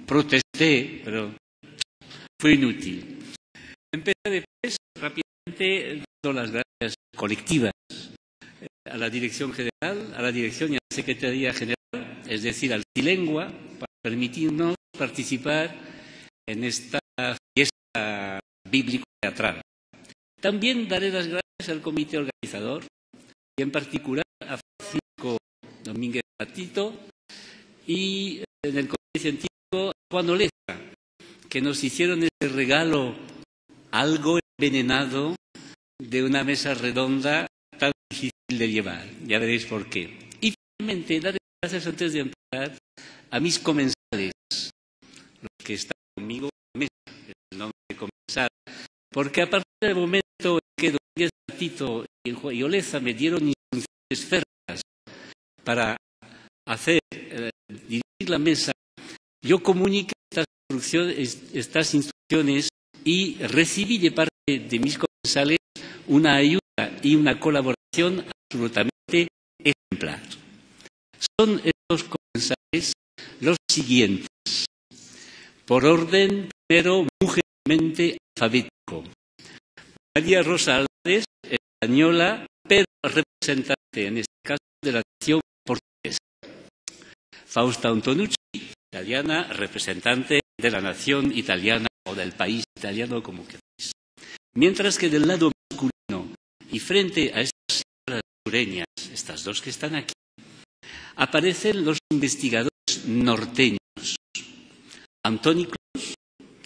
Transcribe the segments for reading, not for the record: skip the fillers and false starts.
protesté, pero fue inútil. Empecé después rápidamente dando las gracias colectivas a la Dirección General, a la Dirección y a la Secretaría General, es decir, al Cilengua, para permitirnos participar en esta fiesta bíblico-teatral. También daré las gracias al comité organizador y en particular a Francisco Domínguez Patito y en el comité científico a Juan Oleza, que nos hicieron ese regalo algo envenenado de una mesa redonda tan difícil de llevar. Ya veréis por qué. Y finalmente daré gracias antes de empezar a mis comensales, los que están conmigo en la mesa, el nombre de comensal, porque a partir del momento en que Domínguez Patito y Oleza me dieron instrucciones férreas para dirigir la mesa, yo comuniqué estas instrucciones y recibí de parte de mis comensales una ayuda y una colaboración absolutamente ejemplar. Son estos comensales los siguientes. Por orden, primero, mujermente alfabético. María Rosa Álvarez, española, pero representante, en este caso, de la nación portuguesa. Fausta Antonucci, italiana, representante de la nación italiana o del país italiano, como queráis. Mientras que del lado masculino y frente a estas señoras sureñas, estas dos que están aquí, aparecen los investigadores norteños. Antoni Clos,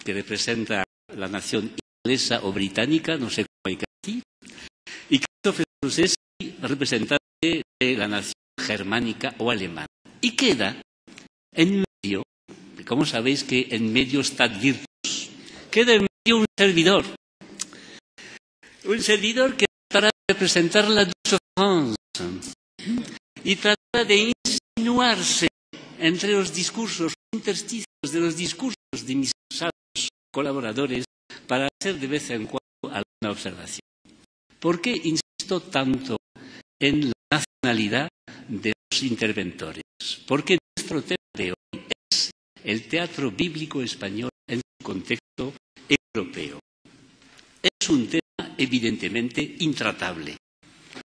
que representa la nación inglesa o británica, no sé cómo hay que decir, y Christopher Bruseschi, representante de la nación germánica o alemana. Y queda en medio, como sabéis que en medio está Virtus, queda en medio un servidor que tratará de representar la douce France y tratará de insinuarse entre los discursos, intersticios de los discursos de mis sabios colaboradores para hacer de vez en cuando alguna observación. ¿Por qué insisto tanto en la nacionalidad de los interventores? Porque nuestro tema de hoy es el teatro bíblico español en su contexto europeo. Es un tema evidentemente intratable,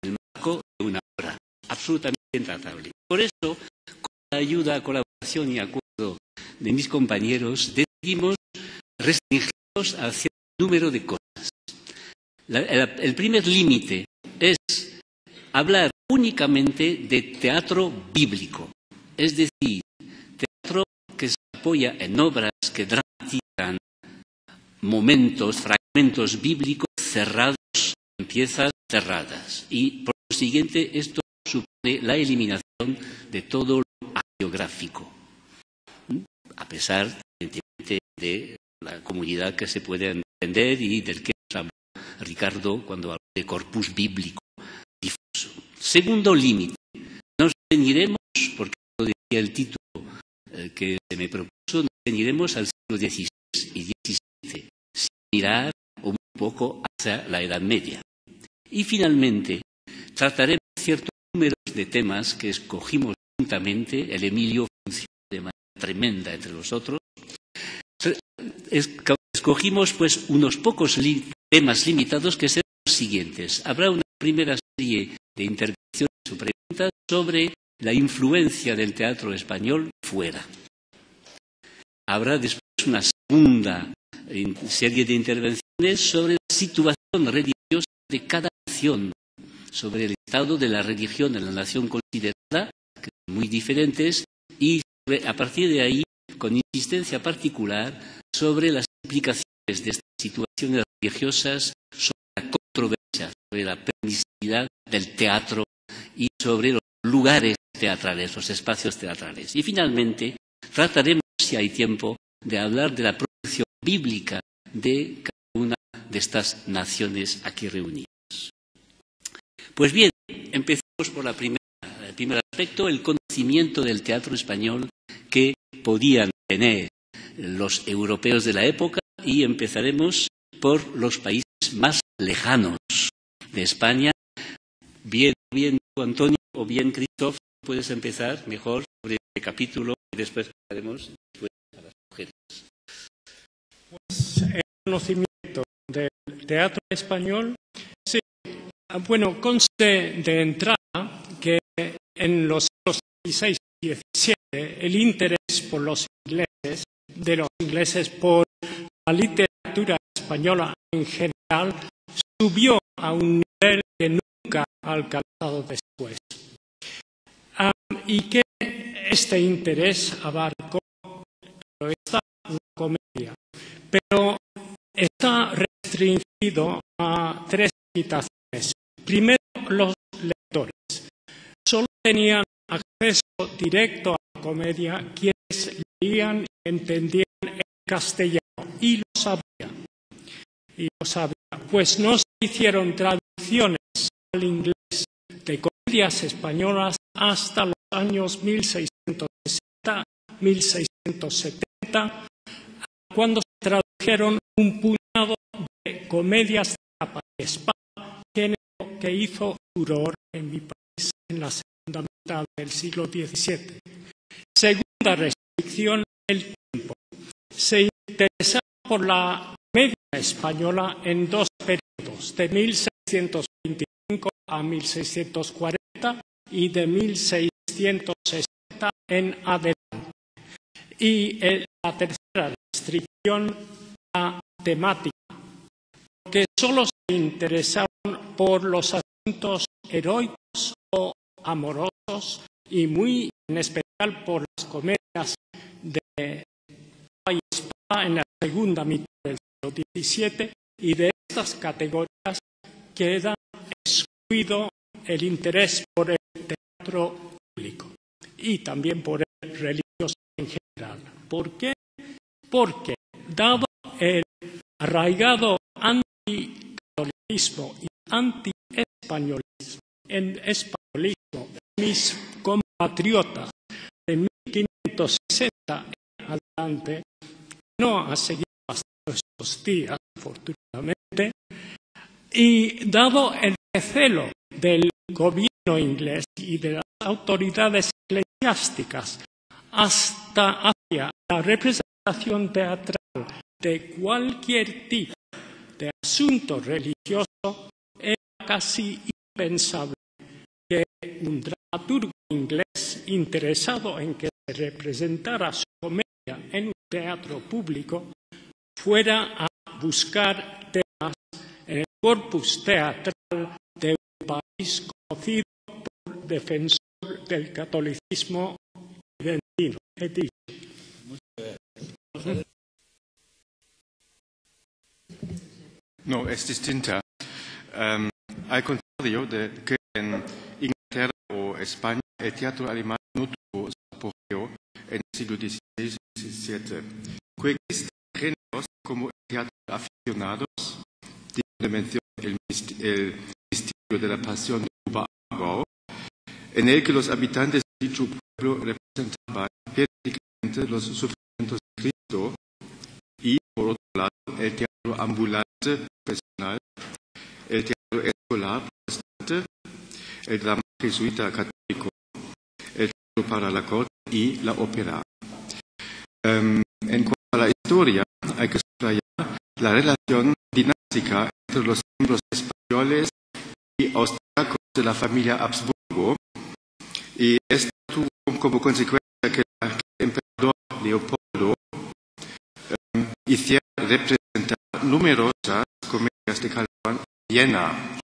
en el marco de una obra, absolutamente intratable. Por eso, con la ayuda, colaboración y acuerdo de mis compañeros, decidimos restringirnos a cierto número de cosas. El primer límite es hablar únicamente de teatro bíblico, es decir, teatro que se apoya en obras que dramatizan momentos, fragmentos bíblicos cerrados en piezas cerradas. Y por lo siguiente, esto supone la eliminación de todo lo hagiográfico, a pesar, evidentemente, de la comunidad que se puede entender y del que nos habló Ricardo cuando habló de corpus bíblico difuso. Segundo límite, nos ceñiremos, porque lo decía el título que se me propuso, nos ceñiremos al siglo XVI y XVII, sin mirar un poco hacia la Edad Media. Y finalmente, trataremos ciertos números de temas que escogimos juntamente, el Emilio funcionó de manera tremenda entre los otros. Escogimos pues unos pocos temas limitados que serán los siguientes. Habrá una primera serie de intervenciones o preguntas sobre la influencia del teatro español fuera. Habrá después una segunda serie de intervenciones sobre la situación religiosa de cada nación, sobre el estado de la religión en la nación considerada, que son muy diferentes, y a partir de ahí, con insistencia particular, sobre las implicaciones de estas situaciones religiosas, sobre la controversia, sobre la permisividad del teatro y sobre los lugares teatrales, los espacios teatrales. Y finalmente, trataremos, si hay tiempo, de hablar de la producción bíblica de cada una de estas naciones aquí reunidas. Pues bien, empecemos por el primer aspecto, el conocimiento del teatro español que podían tener los europeos de la época, y empezaremos por los países más lejanos de España. Bien Antonio o bien Christophe, puedes empezar mejor sobre este capítulo y después pasaremos a las mujeres. conocimiento del teatro español, sí. Bueno, conste de entrada que en los siglos XVI y XVII el interés por los ingleses, de los ingleses por la literatura española en general, subió a un nivel que nunca ha alcanzado después. Y que este interés abarcó esta comedia, pero está restringido a tres limitaciones. Primero, los lectores. Solo tenían acceso directo a la comedia quienes leían y entendían el castellano, y lo sabían. Pues no se hicieron traducciones al inglés de comedias españolas hasta los años 1660-1670, cuando se tradujeron un puñado de comedias de capa y espada, género que hizo furor en mi país en la segunda mitad del siglo XVII. Segunda restricción, el tiempo. Se interesaba por la comedia española en dos periodos, de 1625 a 1640 y de 1660 en adelante. Y la tercera restricción, la temática, porque solo se interesaban por los asuntos heroicos o amorosos, y muy en especial por las comedias de capa y espada en la segunda mitad del siglo XVII, y de estas categorías queda excluido el interés por el teatro público y también por el religioso en general. ¿Por qué? Porque, dado el arraigado anticatolicismo y anti-españolismo en mis compatriotas de 1560 en adelante, no ha seguido hasta estos días, afortunadamente, y dado el recelo del gobierno inglés y de las autoridades eclesiásticas hacia la representación teatral de cualquier tipo de asunto religioso, era casi impensable que un dramaturgo inglés interesado en que se representara su comedia en un teatro público fuera a buscar temas en el corpus teatral de un país conocido por defensor del catolicismo bizantino. No, es distinta. Al contrario de que en Inglaterra o España el teatro alemán no tuvo su apogeo en el siglo XVI y XVII. Coexisten géneros como el teatro de aficionados, donde menciona el misterio de la pasión de Oberagau, en el que los habitantes de dicho pueblo representaban periódicamente los sufrimientos de Cristo, y por otro lado el teatro ambulante profesional, el teatro escolar protestante, el drama jesuita católico, el teatro para la corte y la ópera. En cuanto a la historia, hay que subrayar la relación dinástica entre los miembros españoles y austríacos de la familia Habsburgo, y esto tuvo como consecuencia que el emperador Leopoldo hiciera representar numerosas comedias de Calderón en Viena,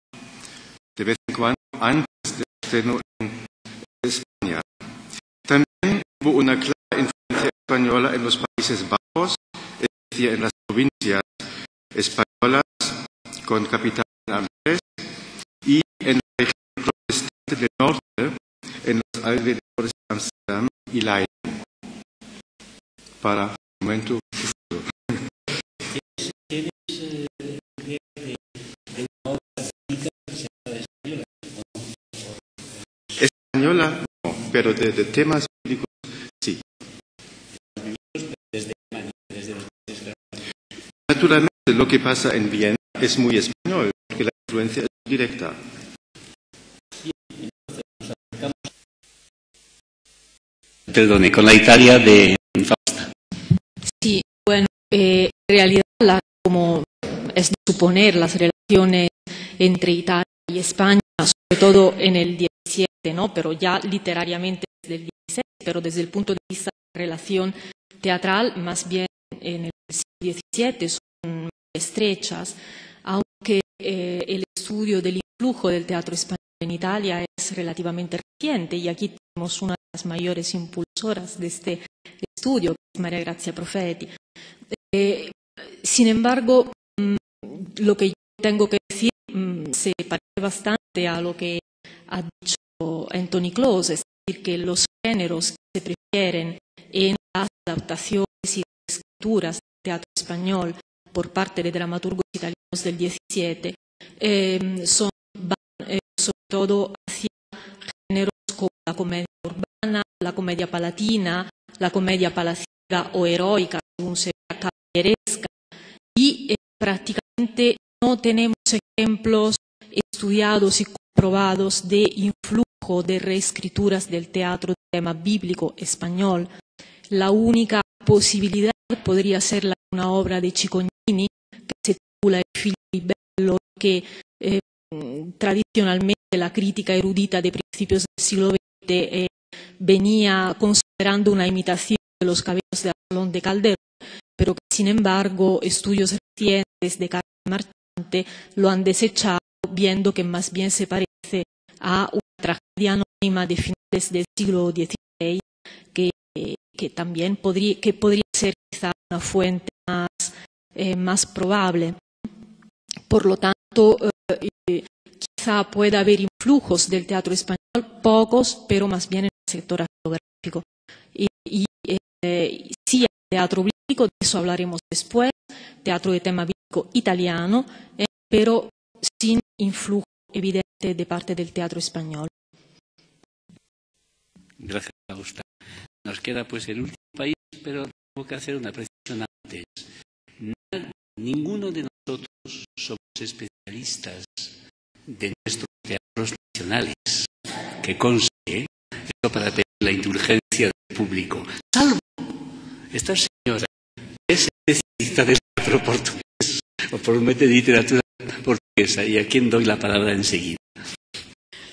de vez en cuando antes del estreno en España. También hubo una clara influencia española en los Países Bajos, es decir, en las provincias españolas con capital en Amberes, y en la región protestante del norte, en los alrededores de Amsterdam y Leiden. Para el momento futuro. Española no, pero de temas bíblicos sí. Naturalmente lo que pasa en Viena es muy español, porque la influencia es directa. Perdone, con la Italia de Fausta. Sí, bueno, en realidad la como es de suponer, las relaciones entre Italia y España, sobre todo en el 17, ¿no? Pero ya literariamente desde el 16, pero desde el punto de vista de la relación teatral, más bien en el siglo XVII son más estrechas, aunque el estudio del influjo del teatro español en Italia es relativamente reciente, y aquí tenemos una de las mayores impulsoras de este estudio, que es María Grazia Profeti. Sin embargo, lo que yo tengo que decir se parece bastante a lo que ha dicho Anthony Close, es decir, que los géneros que se prefieren en las adaptaciones y escrituras del teatro español por parte de dramaturgos italianos del 17 van sobre todo hacia géneros como la comedia urbana, la comedia palatina, la comedia palaciega o heroica, según se vea, caballeresca, y prácticamente no tenemos ejemplos estudiados y comprobados de influjo de reescrituras del teatro de tema bíblico español. La única posibilidad podría ser una obra de Cicognini, que se titula El figlio di bello, que tradicionalmente la crítica erudita de principios del siglo XX venía considerando una imitación de los caballeros de Absalón de Calderón, pero que sin embargo estudios recientes de Carmen Marchante lo han desechado, viendo que más bien se parece a una tragedia anónima de finales del siglo XVI, que también podría ser quizá una fuente más probable. Por lo tanto, quizá pueda haber influjos del teatro español, pocos, pero más bien en el sector geográfico. Sí, hay teatro bíblico, de eso hablaremos después, teatro de tema bíblico italiano, pero sin influjo evidente de parte del teatro español. Gracias, Augusta. Nos queda pues el último país, pero tengo que hacer una precisión antes. Ninguno de nosotros somos especialistas de nuestros teatros nacionales, que conste, eso para tener la indulgencia del público, salvo esta señora, que es especialista de teatro portugués, o por de literatura portuguesa, y a quien doy la palabra enseguida.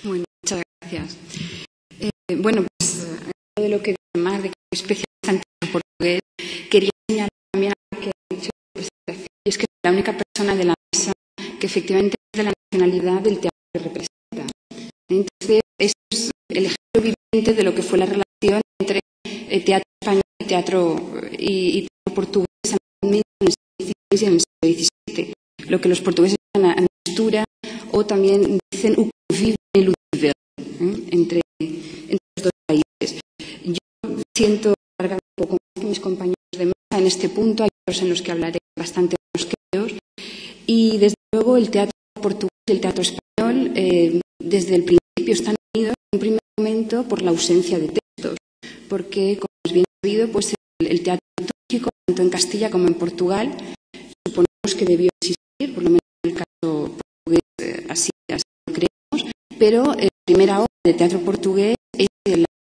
Bueno, muchas gracias. Bueno, pues de lo que dice Mar, de que soy especialista en teatro portugués, quería señalar también algo que ha dicho la presentación, y es que es la única persona de la mesa que efectivamente es de la nacionalidad del teatro que representa. Entonces, es el ejemplo viviente de lo que fue la relación entre teatro español y teatro portugués en el siglo XVI y en el siglo XVII. Lo que los portugueses llaman mistura, o también dicen o convive en el universo, entre los dos países. Yo siento cargar un poco más que mis compañeros de mesa en este punto, hay otros en los que hablaré bastante menos que ellos, y desde luego el teatro portugués y el teatro español desde el principio están unidos en un primer momento por la ausencia de textos, porque como es bien sabido, pues el teatro litúrgico, tanto en Castilla como en Portugal, suponemos que debió existir, por lo menos en el caso portugués así lo creemos, pero la primera obra de teatro portugués es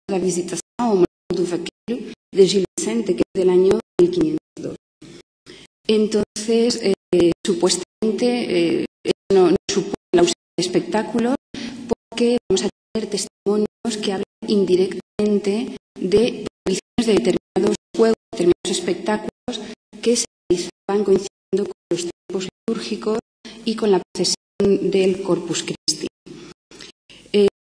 La Visitación o Monólogo do Vaqueiro de Gil Vicente, que es del año 1502. Entonces, supuestamente no supone la ausencia de espectáculos, porque vamos a tener testimonios que hablan indirectamente de prohibiciones de determinados juegos, determinados espectáculos que se realizaban coincidiendo con los tiempos litúrgicos y con la procesión del Corpus Christi.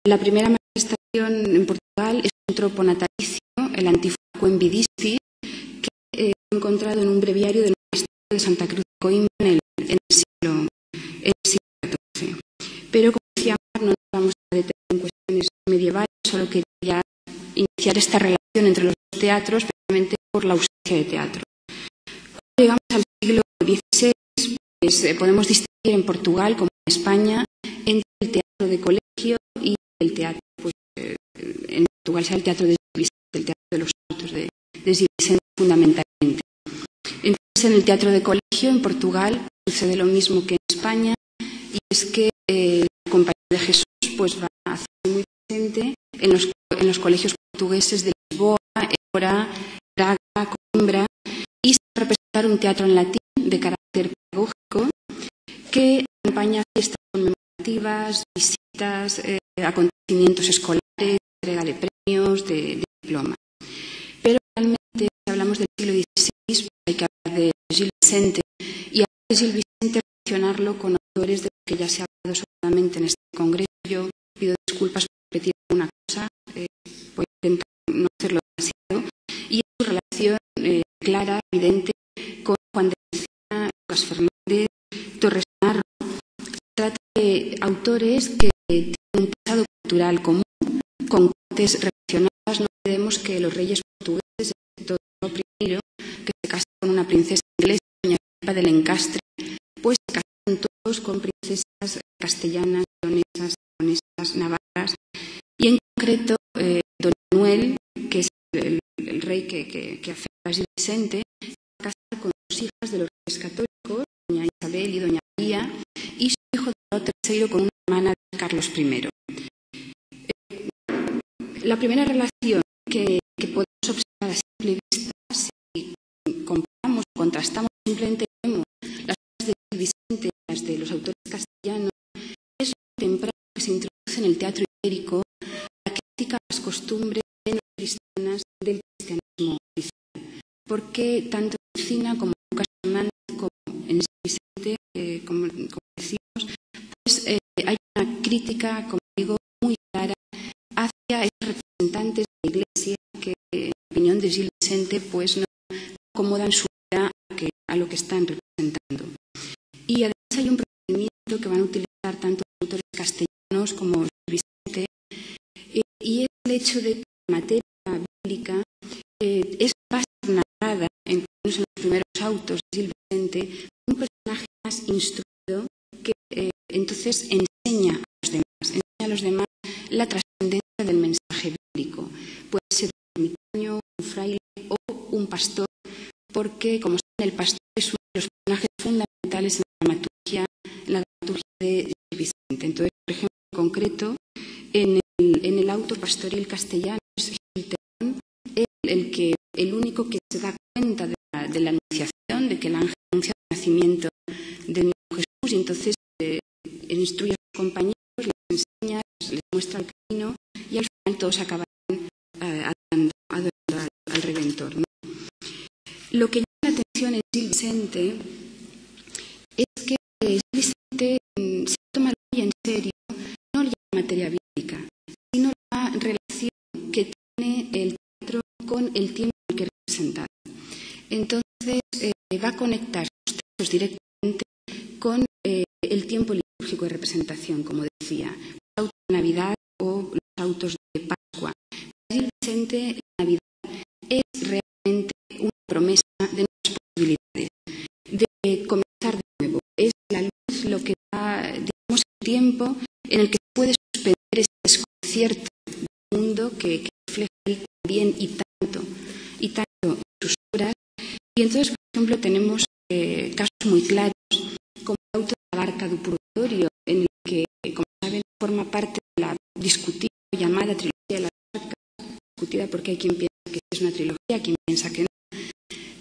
La primera manifestación en Portugal es un tropo natalicio, el Antifoco en Vidistis, que he encontrado en un breviario del monasterio de Santa Cruz de Coimbra en el siglo XIV. Pero, como decía Mar, no nos vamos a detener en cuestiones medievales, solo quería iniciar esta relación entre los dos teatros, precisamente por la ausencia de teatro. Cuando llegamos al siglo XVI, pues, podemos distinguir en Portugal, como en España, entre el teatro de colegio y el teatro, pues, en Portugal sea el teatro de Gil Vicente, el teatro de los santos de Gil Vicente fundamentalmente. Entonces, en el teatro de colegio en Portugal sucede lo mismo que en España, y es que la Compañía de Jesús pues va a hacer muy presente en los colegios portugueses de Lisboa, Évora, Braga, Coimbra, y se va a representar un teatro en latín de carácter pedagógico que acompaña fiestas conmemorativas, visitas, acontecimientos escolares, entrega de premios, de diplomas. Pero realmente, si hablamos del siglo XVI, hay que hablar de Gil Vicente, y hablar de Gil Vicente relacionarlo con autores de los que ya se ha hablado solamente en este congreso. Yo pido disculpas por repetir una cosa, voy a intentar no hacerlo demasiado, y es su relación clara, evidente, con Juan de Encina, Lucas Fernández, Torres Narro. Se trata de autores que tienen un pasado cultural común, con cortes relacionadas. No olvidemos que los reyes portugueses, excepto Pedro I, que se casó con una princesa inglesa, doña Felipa de Lencastre, pues se casaron todos con princesas castellanas, leonesas, aragonesas, navarras, y en concreto don Manuel, que es el rey que afecta a Gil Vicente, se va a casar con dos hijas de los reyes católicos, doña Isabel y doña María, y su hijo Eduardo III con una hermana de Carlos I. La primera relación que podemos observar a simple vista, si comparamos o contrastamos, simplemente vemos las obras de Gil Vicente y las de los autores castellanos, es lo temprano que se introduce en el teatro ibérico la crítica a las costumbres cristianas del cristianismo oficial. Porque tanto en Encina como en Lucas Fernández como en Gil Vicente, como decimos, pues hay una crítica, como digo, muy clara hacia esos representantes de la Iglesia que, en opinión de Gil Vicente, pues no acomodan su vida a lo que están representando. Y además hay un procedimiento que van a utilizar tanto los autores castellanos como Gil Vicente, y es el hecho de que la materia bíblica va a ser narrada, en los primeros autos de Gil Vicente, un personaje más instruido que entonces enseña a los demás la trascendencia del mensaje bíblico. Puede ser un ermitaño, un fraile o un pastor, porque, como saben, el pastor es uno de los personajes fundamentales en la dramaturgia de Gil Vicente. Entonces, por ejemplo, en concreto, en el auto pastoril castellano es Gil Terón el único que se da cuenta de la anunciación, de que el ángel anuncia el nacimiento del niño Jesús, y entonces instruye a sus compañeros, les enseña, les muestra el camino, y al final todos acaban adorando al Redentor, ¿no? Lo que llama la atención en Gil Vicente es que Gil Vicente se toma muy en serio no la materia bíblica, sino la relación que tiene el teatro con el tiempo en el que es representado. Entonces va a conectar sus textos directamente con el tiempo litúrgico de representación, como decía, los autos de Navidad o los autos de Pascua. Para Gil Vicente, la Navidad es realmente una promesa de nuevas posibilidades, de comenzar de nuevo. Es la luz lo que da, digamos, el tiempo en el que se puede suspender ese desconcierto del mundo que refleja él también y tanto en sus obras. Y entonces, por ejemplo, tenemos casos muy claros, como el auto de la barca do Purgatorio, en el que, como saben, forma parte de la discutida llamada trilogía de las barcas, discutida porque hay quien piensa que es una trilogía, quien piensa que no.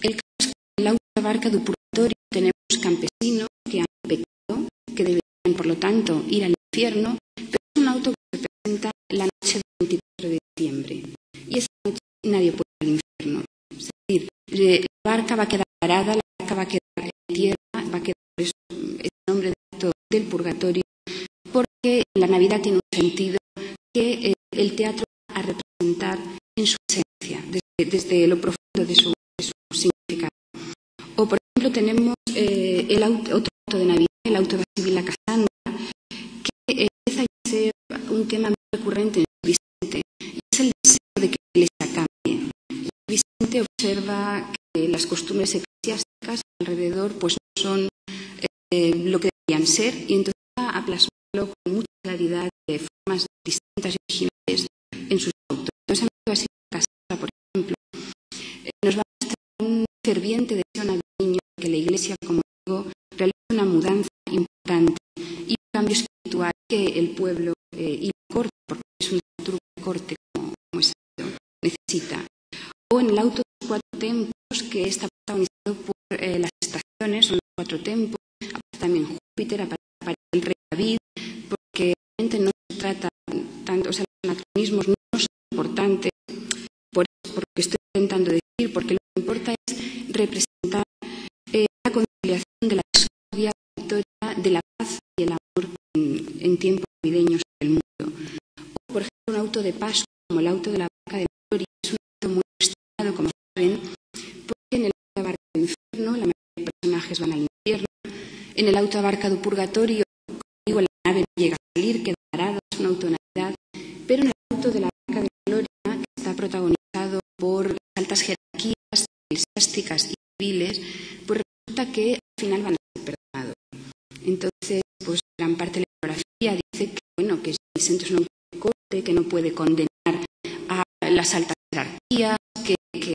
El caso es que en el auto de la barca do Purgatorio tenemos campesinos que han pecado, que deberían, por lo tanto, ir al infierno, pero es un auto que representa la noche del 24 de diciembre. Y esa noche nadie puede ir al infierno. Es decir, la barca va a quedar parada, la barca va a quedar en tierra, va a quedar por eso el nombre del purgatorio, porque la Navidad tiene un sentido que el teatro va a representar en su esencia, desde lo profundo de su significado. O, por ejemplo, tenemos otro auto de Navidad, el auto de Sibila Casandra, que empieza a ser un tema muy recurrente en Vicente, y es el deseo de que la Iglesia cambie. Vicente observa que las costumbres eclesiásticas alrededor pues no son lo que deberían ser, y entonces va a plasmarlo con mucha claridad de formas distintas y originales en sus autos. Entonces, el auto de Sibila Casandra, por ejemplo, nos va a mostrar un ferviente deseo navideño de que la Iglesia, como digo, realice una mudanza importante y un cambio espiritual que el pueblo y la corte, porque es un dramaturgo de corte como es necesita. O en el auto de los 4 templos, que está protagonizado por las estaciones, son 4 tempos, aparece también Júpiter, aparece el rey David, porque realmente no se trata tanto, o sea, los anacronismos no son importantes, por lo que estoy intentando decir, porque lo que importa es representar la conciliación de la discordia, la victoria de la paz y el amor en tiempos navideños del mundo. O, por ejemplo, un auto de Pascua, como el auto de la barca de gloria, es un auto muy estimado, como saben, porque en el auto de la barca del infierno la mayoría de personajes van al infierno, en el auto de la barca del purgatorio, como digo, la nave no llega a salir, queda varada, es un auto de Navidad, pero en el auto de la barca de gloria, que está protagonizado por las altas jerarquías eclesiásticas y civiles, pues resulta que al final van a ser perdonados. Entonces, pues gran parte de la bibliografía dice que, bueno, que Vicente es un autor de corte, que no puede condenar a las altas jerarquías, que se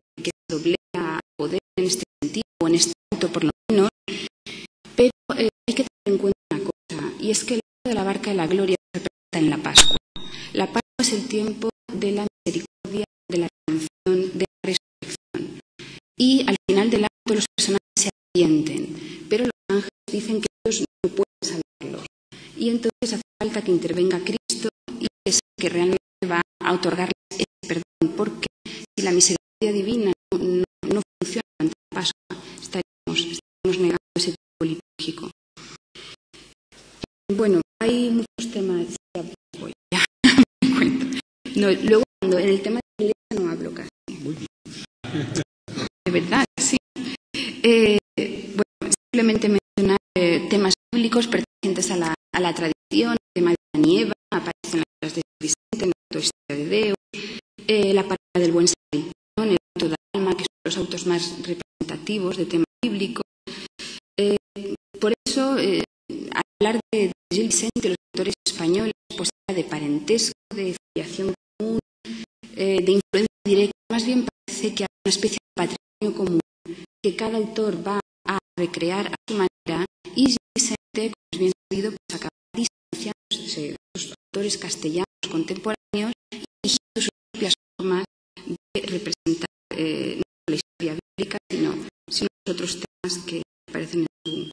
doblea a poder en este sentido, o en este auto por lo menos, pero hay que tener en cuenta una cosa, y es que el auto de la barca de la gloria se presenta en la Pascua. La Pascua es el tiempo de la misericordia, de la redención, de la resurrección. Y al final del acto los personajes se arrepienten, pero los ángeles dicen que ellos no pueden salvarlos. Y entonces hace falta que intervenga Cristo y que es el que realmente va a otorgarles ese perdón, porque si la misericordia divina no funciona ante la Pascua, estaríamos negando ese tiempo litúrgico. Bueno, hay muchos temas, ya me cuento. No, luego, cuando en el tema de la iglesia no hablo casi. De verdad, sí. Bueno, simplemente mencionar temas bíblicos pertenecientes a la tradición, el tema de la nieva, aparece en las obras de Vicente, en la autohistoria de Deus, la parábola del buen samaritano, el auto de alma, que son los autos más representativos de tema bíblico. Por eso, hablar de Gil Vicente y los autores españoles, pues habla de parentesco, de filiación común, de influencia directa, más bien parece que hay una especie de patrimonio común que cada autor va a recrear a su manera, y Gil Vicente, como es bien sabido, pues acaba distanciándose de los autores castellanos contemporáneos y eligiendo sus propias formas de representar no la historia bíblica, sino los otros temas que aparecen en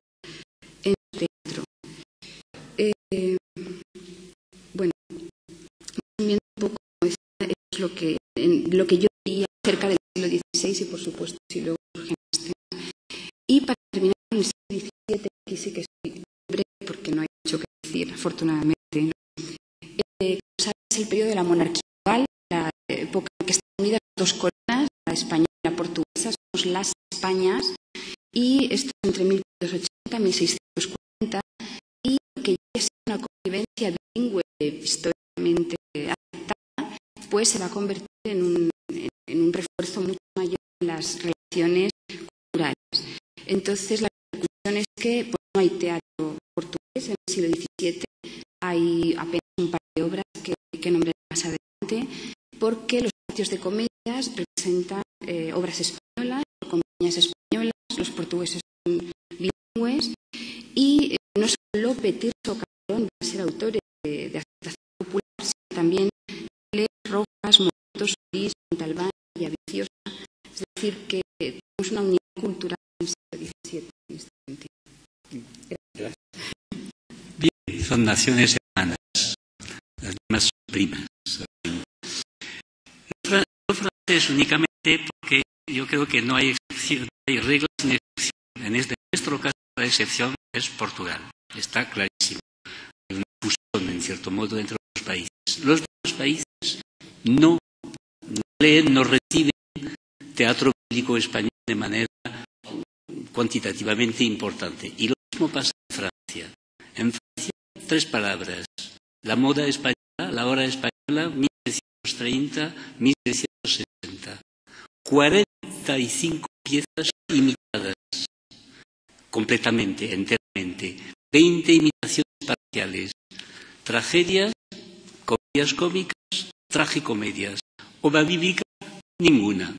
su teatro. Bueno, viendo un poco es lo que yo diría acerca del siglo XVI y, por supuesto, si luego surgen más temas. Y para terminar con el siglo XVII, aquí sí que estoy breve porque no hay mucho que decir, afortunadamente, ¿no? Como sabes, es el periodo de la monarquía medieval, la época en que están unidas las dos coronas, la española y la portuguesa, somos las Españas, y esto es entre 1580 y 1640, y que ya es una convivencia bilingüe históricamente aceptada, pues se va a convertir en un refuerzo mucho mayor en las relaciones culturales. Entonces, la conclusión es que pues, no hay teatro portugués en el siglo XVII, hay apenas un par de obras que nombraré más adelante, porque los patios de comedias representan obras españolas, compañías españolas, los portugueses son bilingües, y no solo Petirso o Calderón van a ser autores de aceptación popular, sino también Rojas, Moretos, Solís, Montalbán y Aviciosa. Es decir, que tenemos una unidad cultural en el siglo XVII en este sentido. Gracias. Bien, son naciones hermanas, las mismas primas. No francés únicamente porque yo creo que no hay excepción, no hay reglas ni excepción. En nuestro caso, la excepción es Portugal. Está clarísimo. Hay una fusión, en cierto modo, entre los países. Los demás países no leen, no reciben teatro bíblico español de manera cuantitativamente importante. Y lo mismo pasa en Francia. En Francia, 3 palabras. La moda española, la hora española, 1730-1760. 45 piezas imitadas completamente, enteramente. 20 imitaciones parciales. Tragedias, comedias cómicas, tragicomedias. Obra bíblica, ninguna.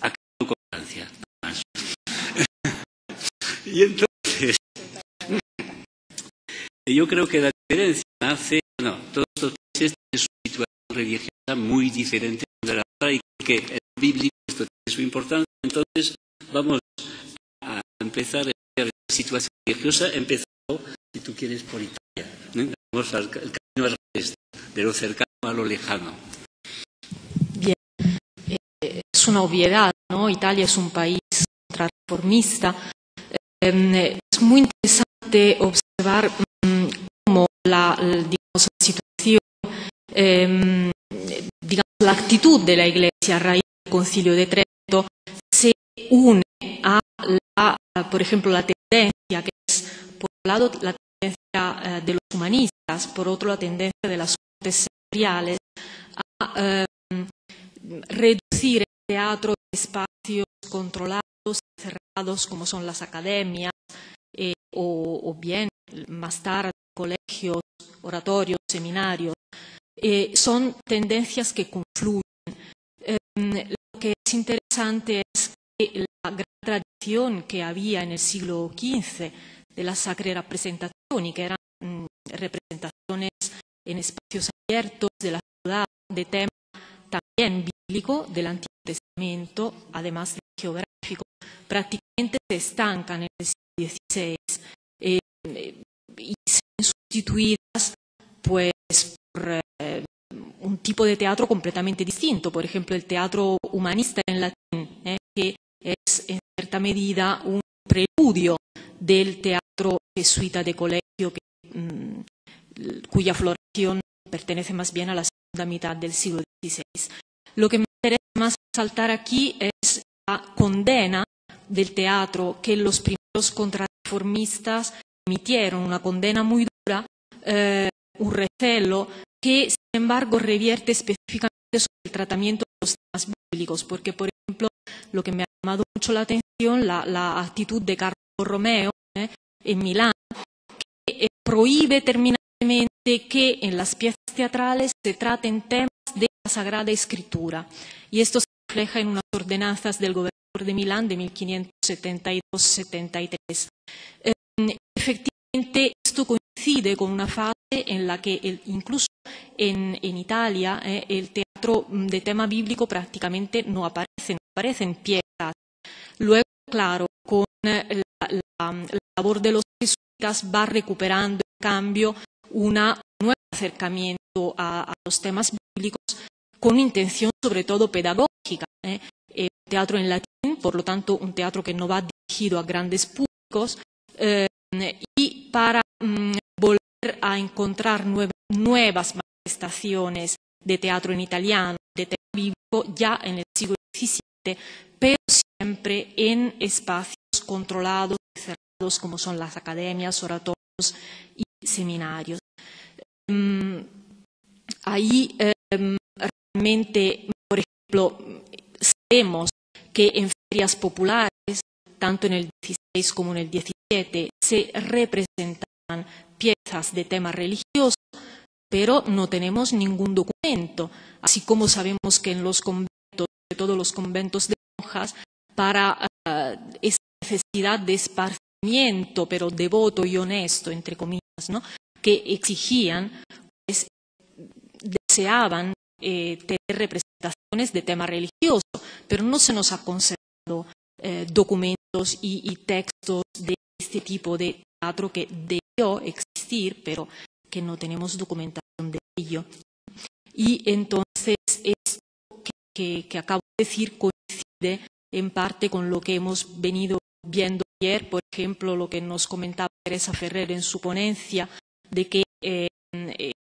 Acabo con Francia, nada más. Y entonces, yo creo que la diferencia hace, todos estos países tienen su situación religiosa muy diferente de la otra y que el bíblico esto tiene su importancia. Entonces, vamos a empezar la situación religiosa empezó, si tú quieres, por Italia. Vamos el camino al revés, de lo cercano a lo lejano. Bien, es una obviedad, ¿no? Italia es un país contrarreformista. Es muy interesante observar cómo la situación, digamos, la actitud de la Iglesia a raíz del Concilio de Trento se une a por ejemplo, la tendencia que es, por un lado, la tendencia de los humanistas, por otro, la tendencia de las cortes señoriales a reducir el teatro a espacios controlados, cerrados, como son las academias, o bien, más tarde, colegios, oratorios, seminarios. Son tendencias que confluyen. Lo que es interesante es que la gran tradición que había en el siglo XV de las sacre representazioni, que eran representaciones en espacios abiertos de la ciudad, de tema también bíblico del Antiguo Testamento, además de geográfico, prácticamente se estancan en el siglo XVI y son sustituidas pues por un tipo de teatro completamente distinto, por ejemplo el teatro humanista en latín, que es en cierta medida un preludio del teatro jesuita de colegio, cuya floración pertenece más bien a la segunda mitad del siglo XVI. Lo que me interesa más resaltar aquí es la condena del teatro que los primeros contrarreformistas emitieron, una condena muy dura, un recelo que, sin embargo, revierte específicamente sobre el tratamiento de los temas bíblicos, porque, por ejemplo, lo que me ha llamado mucho la atención, la actitud de Carlo Borromeo en Milán, que prohíbe terminantemente que en las piezas teatrales se traten temas de la Sagrada Escritura, y esto se refleja en unas ordenanzas del gobernador de Milán de 1572-73. Efectivamente, esto coincide con una fase en la que incluso en Italia el teatro de tema bíblico prácticamente no aparece en piezas. Luego, claro, con la labor de los jesuitas va recuperando en cambio un nuevo acercamiento a los temas bíblicos con intención sobre todo pedagógica. El teatro en latín, por lo tanto un teatro que no va dirigido a grandes públicos, y para volver a encontrar nuevas manifestaciones de teatro en italiano, de teatro bíblico, ya en el siglo XVII, pero siempre en espacios controlados y cerrados como son las academias, oratorios y seminarios. Ahí realmente, por ejemplo, sabemos que en ferias populares, tanto en el XVI como en el XVII, se representaban piezas de tema religioso, pero no tenemos ningún documento, así como sabemos que en los conventos, sobre todo los conventos de monjas, para esa necesidad de esparcimiento, pero devoto y honesto, entre comillas, ¿no?, que exigían, pues, deseaban tener representaciones de tema religioso, pero no se nos ha conservado documentos y textos de este tipo de teatro que debió existir, pero que no tenemos documentación de ello. Y entonces esto que acabo de decir coincide en parte con lo que hemos venido viendo ayer, por ejemplo, lo que nos comentaba Teresa Ferrer en su ponencia, de que,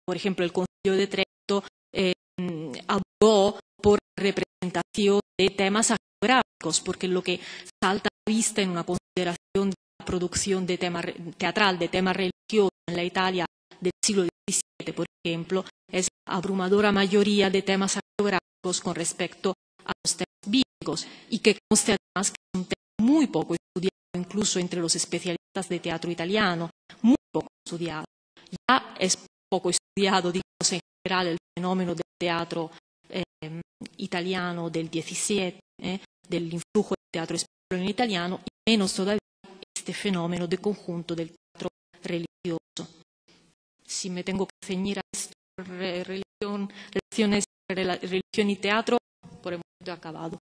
por ejemplo, el Concilio de Trento abogó por representación de temas hagiográficos, porque lo que salta a la vista en una consideración de la producción de teatral de tema religioso en la Italia del siglo XVII, por ejemplo, es la abrumadora mayoría de temas hagiográficos con respecto a los temas bíblicos, y que conste además que es un tema muy poco estudiado, incluso entre los especialistas de teatro italiano, muy poco estudiado. Ya es poco estudiado, digamos, en general el fenómeno del teatro italiano del XVII, del influjo del teatro español en italiano, y menos todavía este fenómeno de conjunto del teatro religioso. Si me tengo que ceñir a esto, religión y teatro, por el momento he acabado.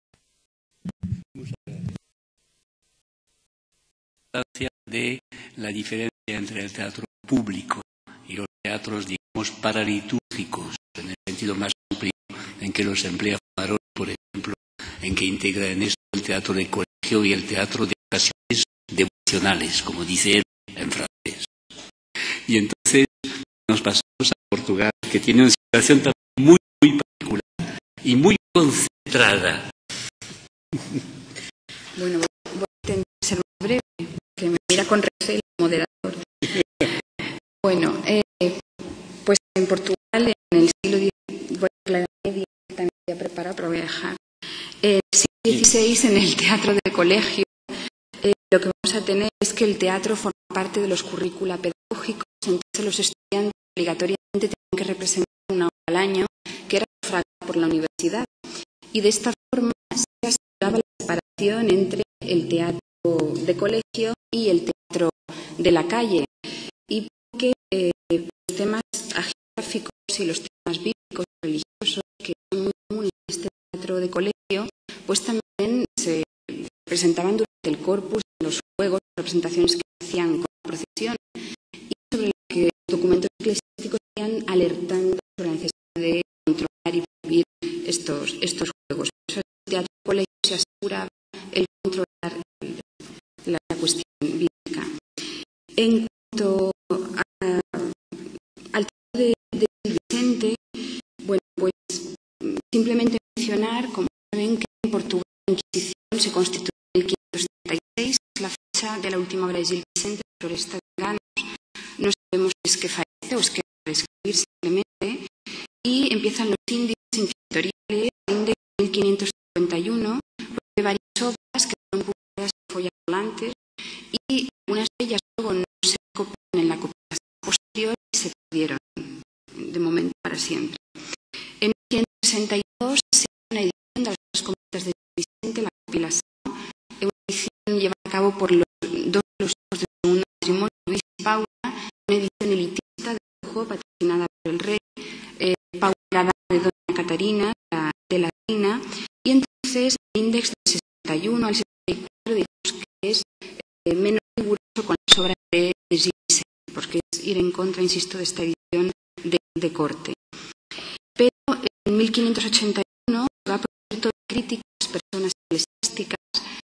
Gracias. de la diferencia entre el teatro público y los teatros, digamos, paralitúrgicos, en el sentido más amplio, en que los emplea Farol, por ejemplo, en que integra en esto el teatro de colegio y el teatro de ocasiones devocionales, como dice él en francés. Y entonces nos pasamos a Portugal, que tiene una situación también muy, muy particular y muy concentrada. Bueno, voy a intentar ser más breve, que me mira con recelo el moderador. Bueno, pues en Portugal, en el siglo XIX, voy a la Edad Media, también voy a preparar, pero voy a dejar. En el siglo XVI, en el teatro de colegio, lo que vamos a tener es que el teatro forma parte de los currícula pedagógicos, entonces los estudiantes obligatoriamente tenían que representar una hora al año, que era sufragada por la universidad, y de esta forma se aseguraba la separación entre el teatro de colegio y el teatro de la calle, y porque los temas agiográficos y los temas bíblicos y religiosos, que son muy comunes en este teatro de colegio, pues también se presentaban durante el corpus, en los juegos, representaciones que hacían con la procesión, y sobre lo que los documentos eclesiásticos iban alertando sobre la necesidad de controlar y prohibir estos juegos. Por eso el teatro de colegio se aseguraba el controlar la cuestión bíblica. En cuanto al teatro de Vicente, bueno, pues simplemente mencionar, como saben, que en Portugal la Inquisición se constituyó en el 1576, es la fecha de la última obra de Gil Vicente, sobre esta de no sabemos si es que fallece o es que para escribir simplemente, y empiezan los índices inquisitoriales en 1551, de varias obras que fueron publicadas en follas volantes, y algunas de ellas luego no se copian en la copiación posterior y se perdieron de momento para siempre. En 1562 se hace una edición de las dos comedias de Vicente, la compilación, una edición llevada a cabo por dos de los hijos del segundo matrimonio, Luis y Paula, una edición elitista de lujo patrocinada por el rey. Paula era dama de doña Catarina, de la reina, y entonces el índice del 61 al 74 digamos que es menos riguroso con las obras de Gil Vicente, porque es ir en contra, insisto, de esta edición de corte. Pero en 1581 se va a producir toda crítica a las personas eclesiásticas,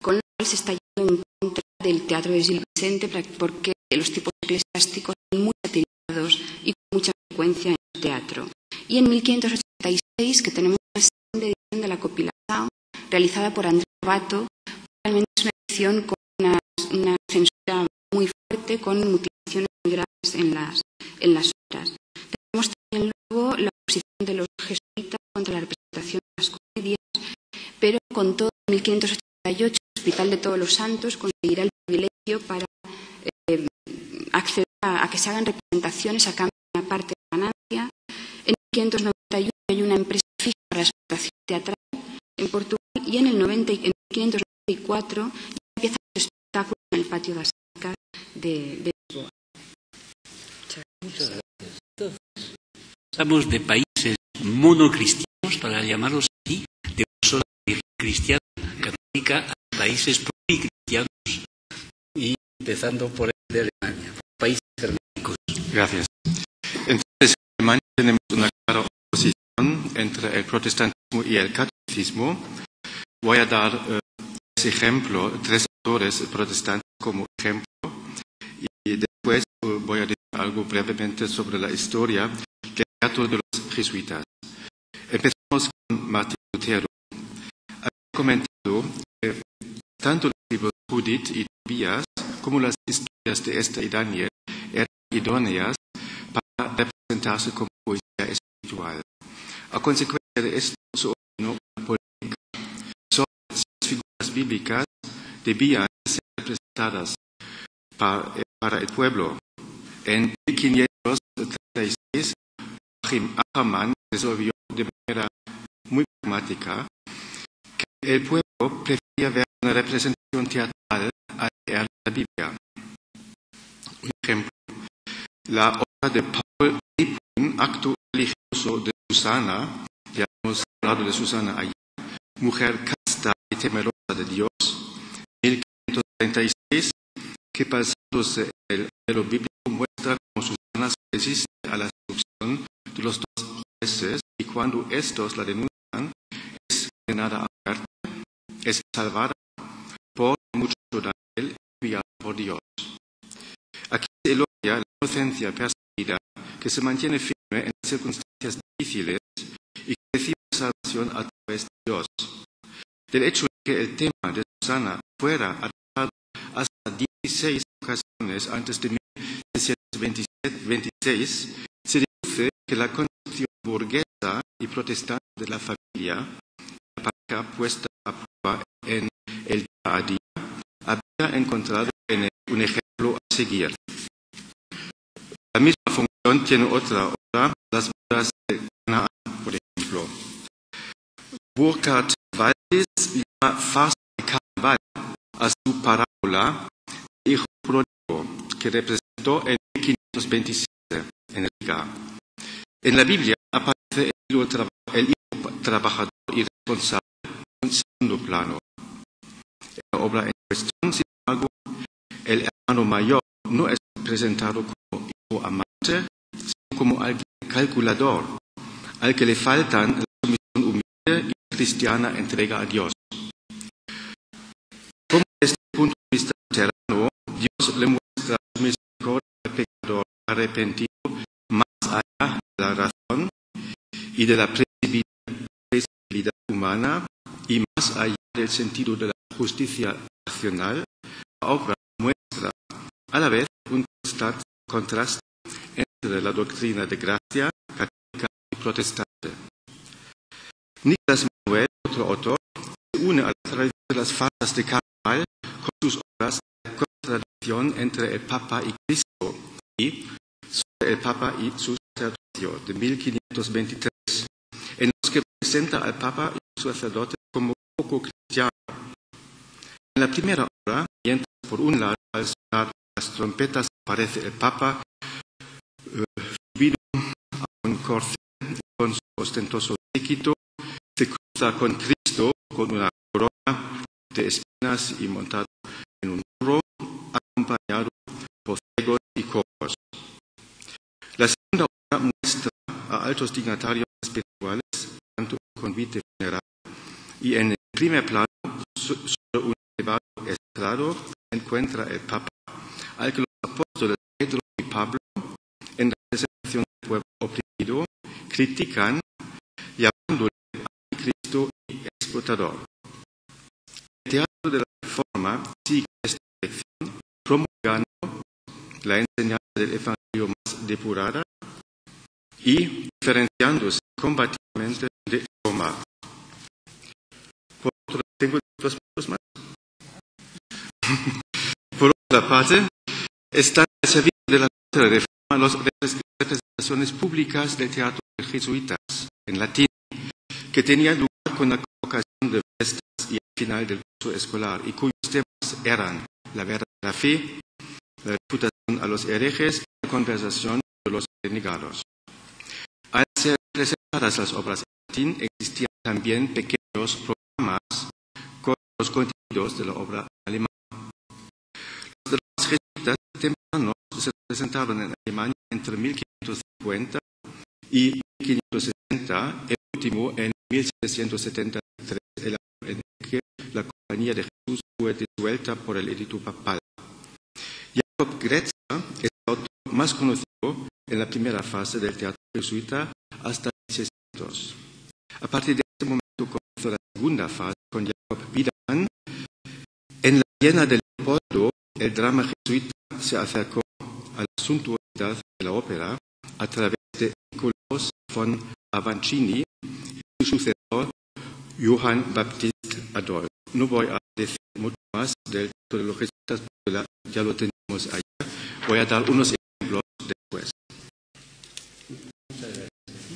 con lo cual se está yendo en contra del teatro de Gil Vicente, porque los tipos eclesiásticos son muy satirizados y con mucha frecuencia en el teatro. Y en 1586, que tenemos una segunda edición de la compilación realizada por Andrés Lobato, realmente es una edición con una censura muy fuerte, con mutilaciones muy graves en las obras. Tenemos también luego la oposición de los jesuitas contra la representación de las comedias, pero con todo, en 1588 el Hospital de Todos los Santos conseguirá el privilegio para acceder a que se hagan representaciones a cambio de una parte de ganancia. En 1591 hay una empresa fija para la explotación teatral en Portugal, y en 1594 empieza el espectáculo en el patio de las Arcas de Lisboa. Muchas gracias. Pasamos de países monocristianos, para llamarlos así, de una sola cristiana católica, a países pluricristianos, y empezando por el de Alemania, países germánicos. Gracias. Entonces, en Alemania tenemos una clara oposición entre el protestantismo y el catolicismo. Voy a dar tres autores protestantes como ejemplo, y después voy a decir algo brevemente sobre la historia del teatro de los jesuitas. Empezamos con Martín Lutero. Ha comentado que tanto los libros Judith y Tobías como las historias de Esther y Daniel eran idóneas para representarse como poesía espiritual. A consecuencia de esto se originó una polémica sobre si las figuras bíblicas debían ser representadas para el pueblo. En 1536, Joachim Ackermann resolvió de manera muy pragmática que el pueblo prefería ver una representación teatral a leer la Biblia. Un ejemplo, la obra de Paul Repun, Acto religioso de Susana, ya hemos hablado de Susana ayer, mujer casta y temerosa de Dios, 1536, que pasaba basándose en el modelo bíblico, muestra cómo Susana se resiste a la seducción de los dos jueces y cuando estos la denuncian es condenada a muerte, es salvada por mucho Daniel enviado por Dios. Aquí se elogia la inocencia perseguida que se mantiene firme en circunstancias difíciles y que recibe salvación a través de Dios. Del hecho de que el tema de Susana fuera adaptado hasta 16 ocasiones antes de 1726, se deduce que la concepción burguesa y protestante de la familia, la pareja puesta a prueba en el día a día, había encontrado en él un ejemplo a seguir. La misma función tiene otra obra, las bodas de Canaán, por ejemplo. Burkhard Wallis llama farsa de carnaval a su parábola de hijo pródigo, que representó en 1527 en Riga. En la Biblia aparece el hijo trabajador y responsable en segundo plano. En la obra en cuestión, sin embargo, el hermano mayor no es presentado como hijo amante, sino como alguien calculador, al que le faltan la sumisión humilde y cristiana entrega a Dios. Como desde el punto de vista luterano, Dios le muestra su misericordia al pecador arrepentido más allá de la razón y de la previsibilidad humana y más allá del sentido de la justicia racional. La obra muestra a la vez un contraste entre la doctrina de gracia católica y protestante. Nicolás Manuel, otro autor, se une a la tradición de las farsas de carnaval con sus obras de contradicción entre el Papa y Cristo y sobre el Papa y su sacerdocio de 1523, en los que presenta al Papa y su sacerdote como poco cristiano. En la primera obra, mientras por un lado al sonar las trompetas aparece el Papa subido a un corcel con su ostentoso séquito, se cruza con Cristo con una corona de espinas y montado en un burro, acompañado por ciegos y cojos. La segunda obra muestra a altos dignatarios espirituales ante un convite funeral y en el primer plano, sobre un elevado estrado, encuentra el Papa, al que los apóstoles Pedro y Pablo, en representación del pueblo oprimido, critican llamándole anticristo y explotador. El teatro de la Reforma sigue esta dirección, promulgando la enseñanza del Evangelio más depurada y diferenciándose combativamente de Roma. Por otro lado, tengo dos puntos más. Por otra parte, están al servicio de la Reforma las representaciones públicas del teatro de jesuitas en latín, que tenían lugar con la convocación de fiestas y al final del curso escolar, y cuyos temas eran la verdad de la fe, la refutación a los herejes y la conversación de los renegados. Al ser presentadas las obras en latín, existían también pequeños programas con los contenidos de la obra alemana. Los jesuitas tempranos se presentaron en Alemania entre 1550 y 1560, el último en 1773, el año en que la Compañía de Jesús fue disuelta por el edicto papal. Jakob Gretzer es el autor más conocido en la primera fase del teatro jesuita hasta 1600. A partir de este momento comenzó la segunda fase con Jakob Wiedemann. En la Viena de Leopoldo, el drama jesuita se acercó a la suntuosidad de la ópera a través de Nicolaus von Avancini y su sucesor Johann Baptist Adolf. No voy a decir mucho más del teatro de los jesuitas porque ya lo tenemos ayer. Voy a dar unos ejemplos después.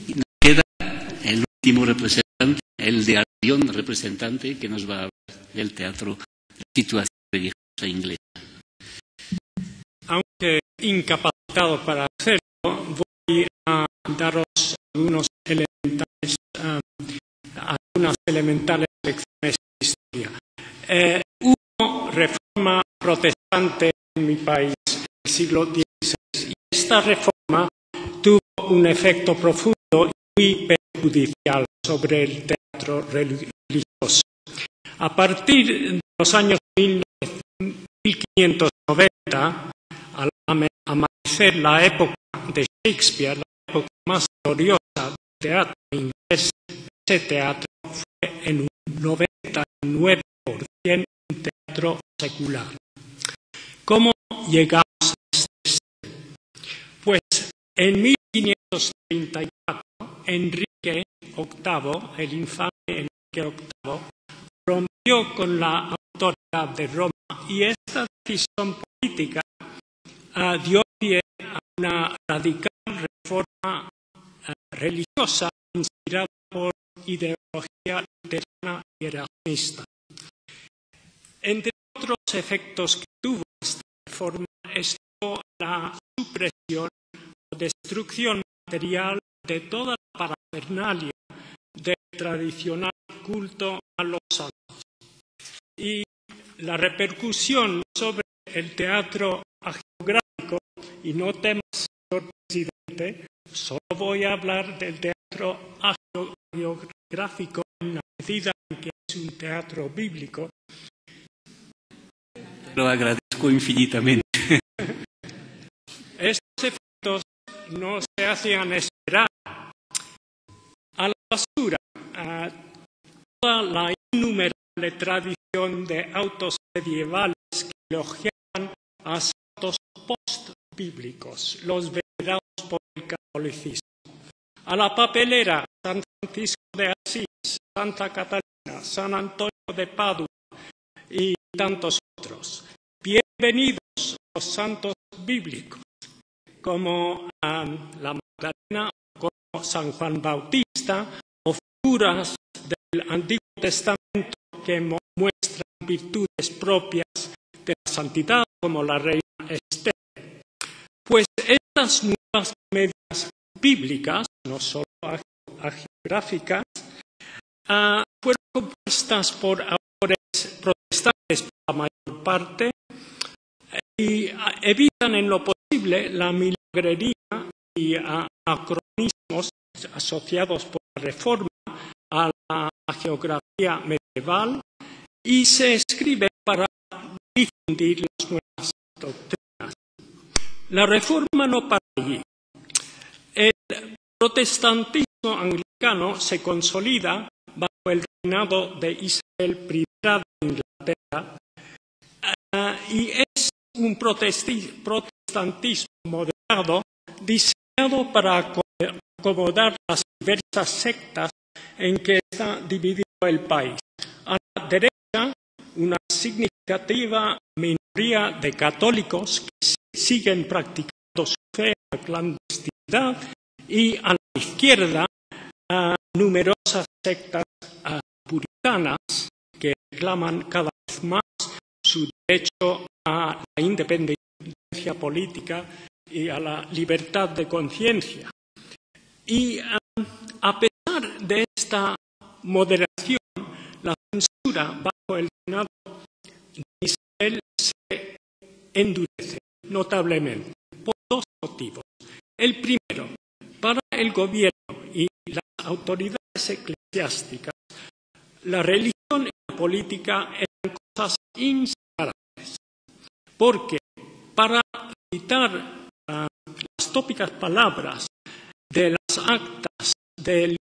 Y nos queda el último representante, el de Albion, representante que nos va a hablar del teatro de situación religiosa inglesa. Aunque incapacitado para hacerlo, voy a daros algunas elementales lecciones de historia. Hubo reforma protestante en mi país siglo XVI. Y esta reforma tuvo un efecto profundo y muy perjudicial sobre el teatro religioso. A partir de los años 1590, al amanecer la época de Shakespeare, la época más gloriosa del teatro inglés, ese teatro fue en un 99% un teatro secular. ¿Cómo llegamos a este extremo? Pues en 1534, Enrique VIII, el infame Enrique VIII, rompió con la autoridad de Roma y esta decisión política dio pie a una radical reforma religiosa inspirada por ideología luterana y erasmista. Entre otros efectos que tuvo esta reforma estuvo la supresión o destrucción material de toda la parafernalia del tradicional culto a los santos. Y la repercusión sobre el teatro hagiográfico, y no temas, señor presidente, solo voy a hablar del teatro hagiográfico en la medida en que es un teatro bíblico. Lo agradezco infinitamente. Estos efectos no se hacían esperar. A la basura, a toda la innumerable tradición de autos medievales que elogiaban a santos post-bíblicos, los venerados por el catolicismo. A la papelera, San Francisco de Asís, Santa Catalina, San Antonio de Padua y tantos otros. Bienvenidos los santos bíblicos, como la Magdalena, como San Juan Bautista, o figuras del Antiguo Testamento que muestran virtudes propias de la santidad, como la reina Esther. Pues estas nuevas comedias bíblicas, no solo hagiográficas, fueron compuestas por autores protestantes por la mayor parte y evitan en lo posible la milagrería y anacronismos asociados por la Reforma a la geografía medieval y se escribe para difundir las nuevas doctrinas. La Reforma no para allí. El protestantismo anglicano se consolida bajo el reinado de Isabel I de Inglaterra y es un protestantismo moderado diseñado para acomodar las diversas sectas en que está dividido el país. A la derecha, una significativa minoría de católicos que siguen practicando su fe en la clandestinidad y a la izquierda, numerosas sectas puritanas que reclaman cada vez más su derecho a la independencia política y a la libertad de conciencia. Y a pesar de esta moderación, la censura bajo el reinado de Isabel se endurece notablemente por dos motivos. El primero, para el gobierno y las autoridades eclesiásticas, la religión y la política eran cosas inseparables, porque para citar las tópicas palabras de las actas del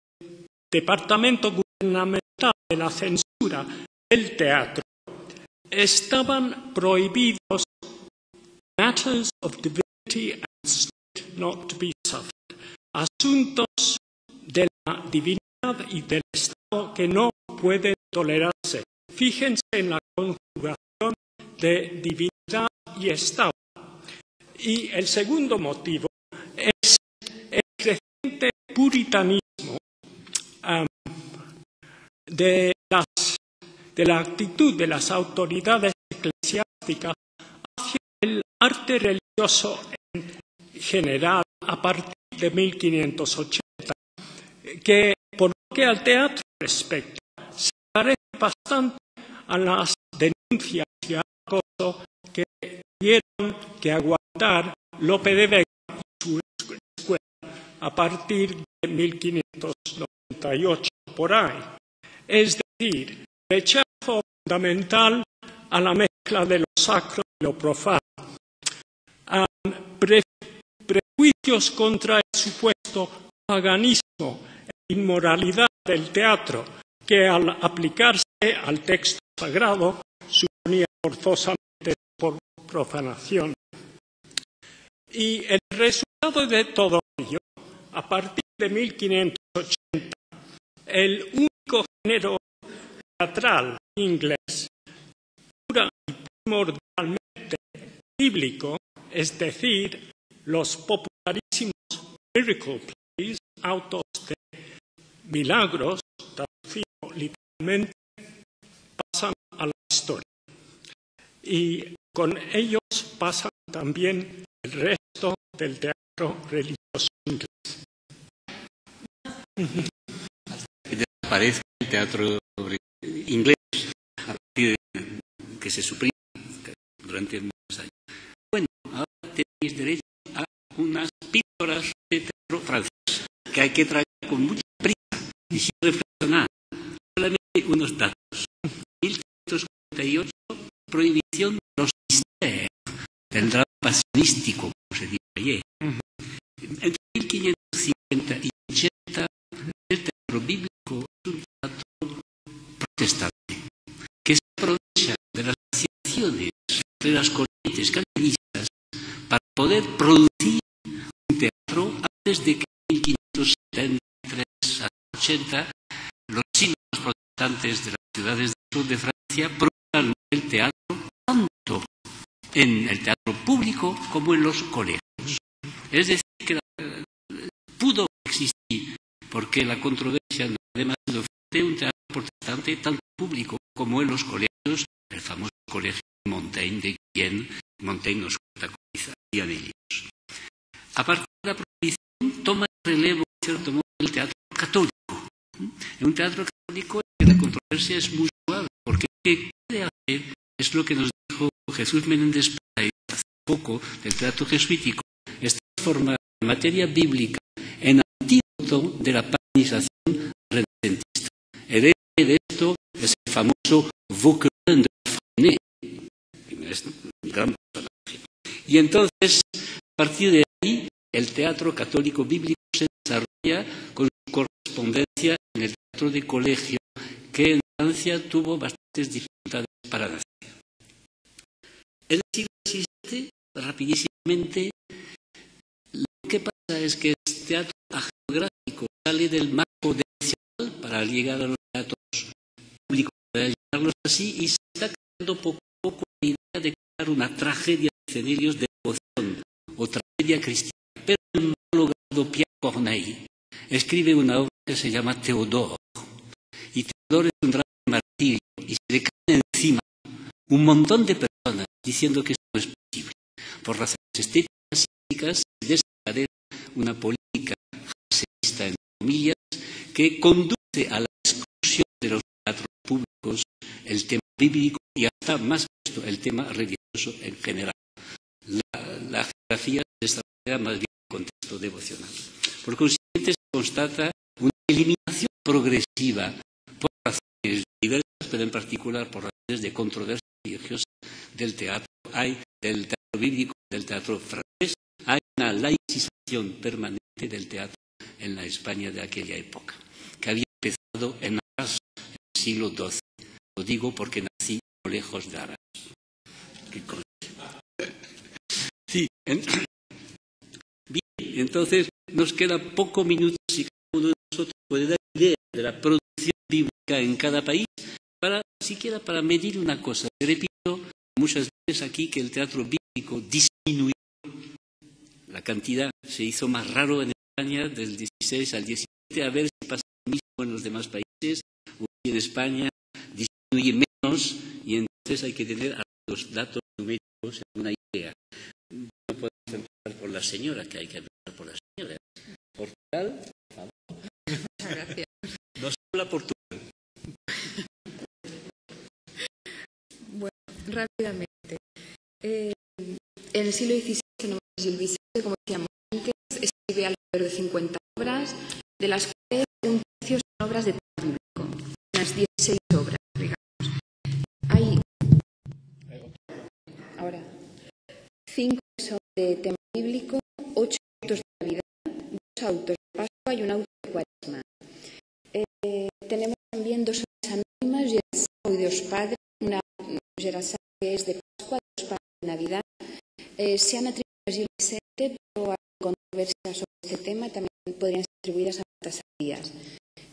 Departamento Gubernamental de la Censura del Teatro, estaban prohibidos matters of divinity and state not to be suffered, asuntos de la divinidad y del Estado que no pueden tolerarse. Fíjense en la conjugación de divinidad y Estado. Y el segundo motivo es el creciente puritanismo de la actitud de las autoridades eclesiásticas hacia el arte religioso en general a partir de 1580, que por lo que al teatro respecta se parece bastante a las denuncias y al acoso que tuvieron que aguantar fundar Lope de Vega y su escuela a partir de 1598, por ahí. Es decir, rechazo fundamental a la mezcla de lo sacro y lo profano, a prejuicios contra el supuesto paganismo e inmoralidad del teatro, que al aplicarse al texto sagrado suponía forzosamente por profanación. Y el resultado de todo ello, a partir de 1580, el único género teatral inglés pura y primordialmente bíblico, es decir, los popularísimos miracle plays, autos de milagros, traducido literalmente, pasan a la historia. Y con ellos pasan también el resto del teatro religioso inglés. Que desaparece el teatro inglés a partir de que se suprime durante muchos años. Bueno, ahora tenéis derecho a unas píldoras de teatro francés que hay que traer con mucha prisa y sin reflexionar. Solamente unos datos. 1548, prohibición de los mistérios, del drama pasionístico, como se dice ayer. Entre 1550 y 80, el teatro bíblico es un teatro protestante, que se aprovecha de las asociaciones de las corrientes calvinistas para poder producir un teatro antes de que en 1573 a 80 los chinos protestantes de las ciudades del sur de Francia prohibieron el teatro tanto en el teatro público como en los colegios. Es decir, que pudo existir, porque la controversia no ha demasiado de un teatro protestante tanto público como en los colegios, el famoso colegio de Montaigne de Guienne. Montaigne nos cuenta cómo hacían ellos. A partir de la prohibición toma el relevo, en cierto modo, el teatro católico. En un teatro católico la controversia es muy suave, porque lo que puede hacer es lo que nos dijo Jesús Menéndez Pelayo hace poco del teatro jesuítico, es transformar la materia bíblica en antídoto de la paganización renacentista. El héroe de esto es el famoso Vauquelin de Freinet, que es un gran personaje. Y entonces, a partir de ahí, el teatro católico bíblico se desarrolla con su correspondencia en el teatro de colegio, que en Francia tuvo bastantes dificultades para nacer. En el siglo XVII, rapidísimamente, lo que pasa es que el teatro hagiográfico sale del marco devocional para llegar a los teatros públicos, para llamarlos así, y se está creando poco a poco la idea de crear una tragedia de escenarios de devoción o tragedia cristiana. Pero el malogrado Pierre Corneille escribe una obra que se llama Théodore, y Théodore es un drama de martirio, y se le caen encima un montón de personas diciendo que esto no es posible. Por razones estéticas y físicas se desencadena una política jansenista, en comillas, que conduce a la exclusión de los teatros públicos el tema bíblico y hasta más puesto el tema religioso en general. La geografía de esta manera más bien en contexto devocional. Por consiguiente, se constata una eliminación progresiva por razones diversas, pero en particular por razones de controversia religiosa del teatro. Hay del teatro bíblico, del teatro francés, hay una laicización permanente del teatro en la España de aquella época, que había empezado en Arras en el siglo XII. Lo digo porque nací no lejos de Arras. Sí, bien, entonces nos queda poco minutos y cada uno de nosotros puede dar idea de la producción bíblica en cada país, siquiera para medir una cosa. Repito muchas veces aquí que el teatro bíblico disminuyó. La cantidad se hizo más raro en España del 16 al 17, a ver si pasa lo mismo en los demás países, o en España disminuye menos, y entonces hay que tener los datos numéricos en una idea. No podemos empezar por la señora, que hay que empezar por la señora. Portugal, por favor. Muchas gracias. No se habla Portugal. Bueno, rápidamente. En el siglo XVII Gil Vicente, como decíamos antes, escribe alrededor de 50 obras, de las cuales un tercio son obras de tema bíblico, unas 16 obras, digamos. Hay ahora 5 son de tema bíblico, 8 autos de Navidad, 2 autos de Pascua y un auto de Cuaresma. Tenemos también 2 obras anónimas, Gerasá y Dios Padre, una Gerasá que es de Pascua, Dios Padre de Navidad. Se han atribuido a Gil Vicente, pero hay controversia sobre este tema, también podrían ser atribuidas a Baltasar.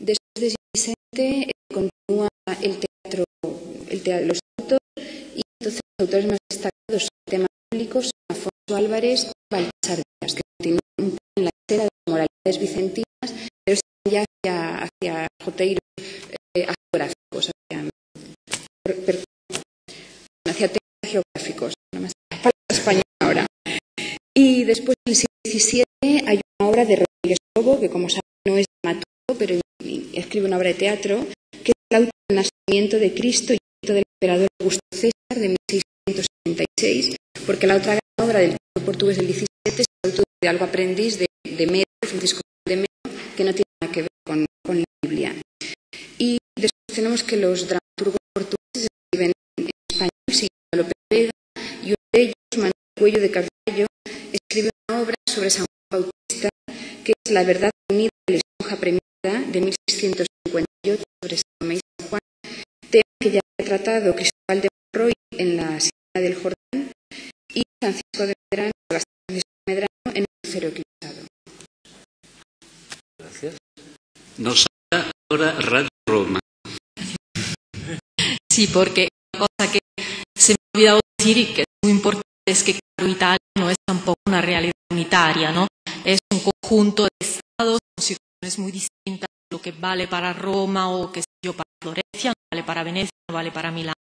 Después de Gil Vicente continúa los autos, y entonces los autores más destacados son temas bíblicos, son Afonso Álvarez y Baltasar Díaz, que continúan un poco en la estela de las moralidades vicentinas, pero están ya hacia joteiros geográficos, hacia temas geográficos, no más para España ahora. Y después, en el siglo XVII, hay una obra de Rodríguez Lobo, que como saben no es dramaturgo, pero escribe una obra de teatro, que es el auto del nacimiento de Cristo y el auto del emperador Augusto César de 1676, porque la otra gran obra del teatro portugués del XVII es el auto de Algo aprendiz de Mero, Francisco de Mero, que no tiene nada que ver con la Biblia. Y después tenemos que los dramaturgos portugueses escriben en español, siguiendo a Lope de Vega, y uno de ellos, Manuel Cuello de Carvalho, escribe una obra sobre San Juan Bautista, que es La verdad unida de la esponja premiada, de 1658, sobre San Tomé y San Juan, tema que ya ha tratado Cristóbal de Monroy en la Sierra del Jordán y Francisco de Medrano, en el Tercero Eclipsado. Gracias. Nos habla ahora Radio Roma. Sí, porque una cosa que se me ha olvidado decir y que es muy importante es que claro, Italia no es tampoco una realidad unitaria, ¿no? Es un conjunto de estados con situaciones muy distintas. Lo que vale para Roma o qué sé yo para Florencia, no vale para Venecia, no vale para Milán.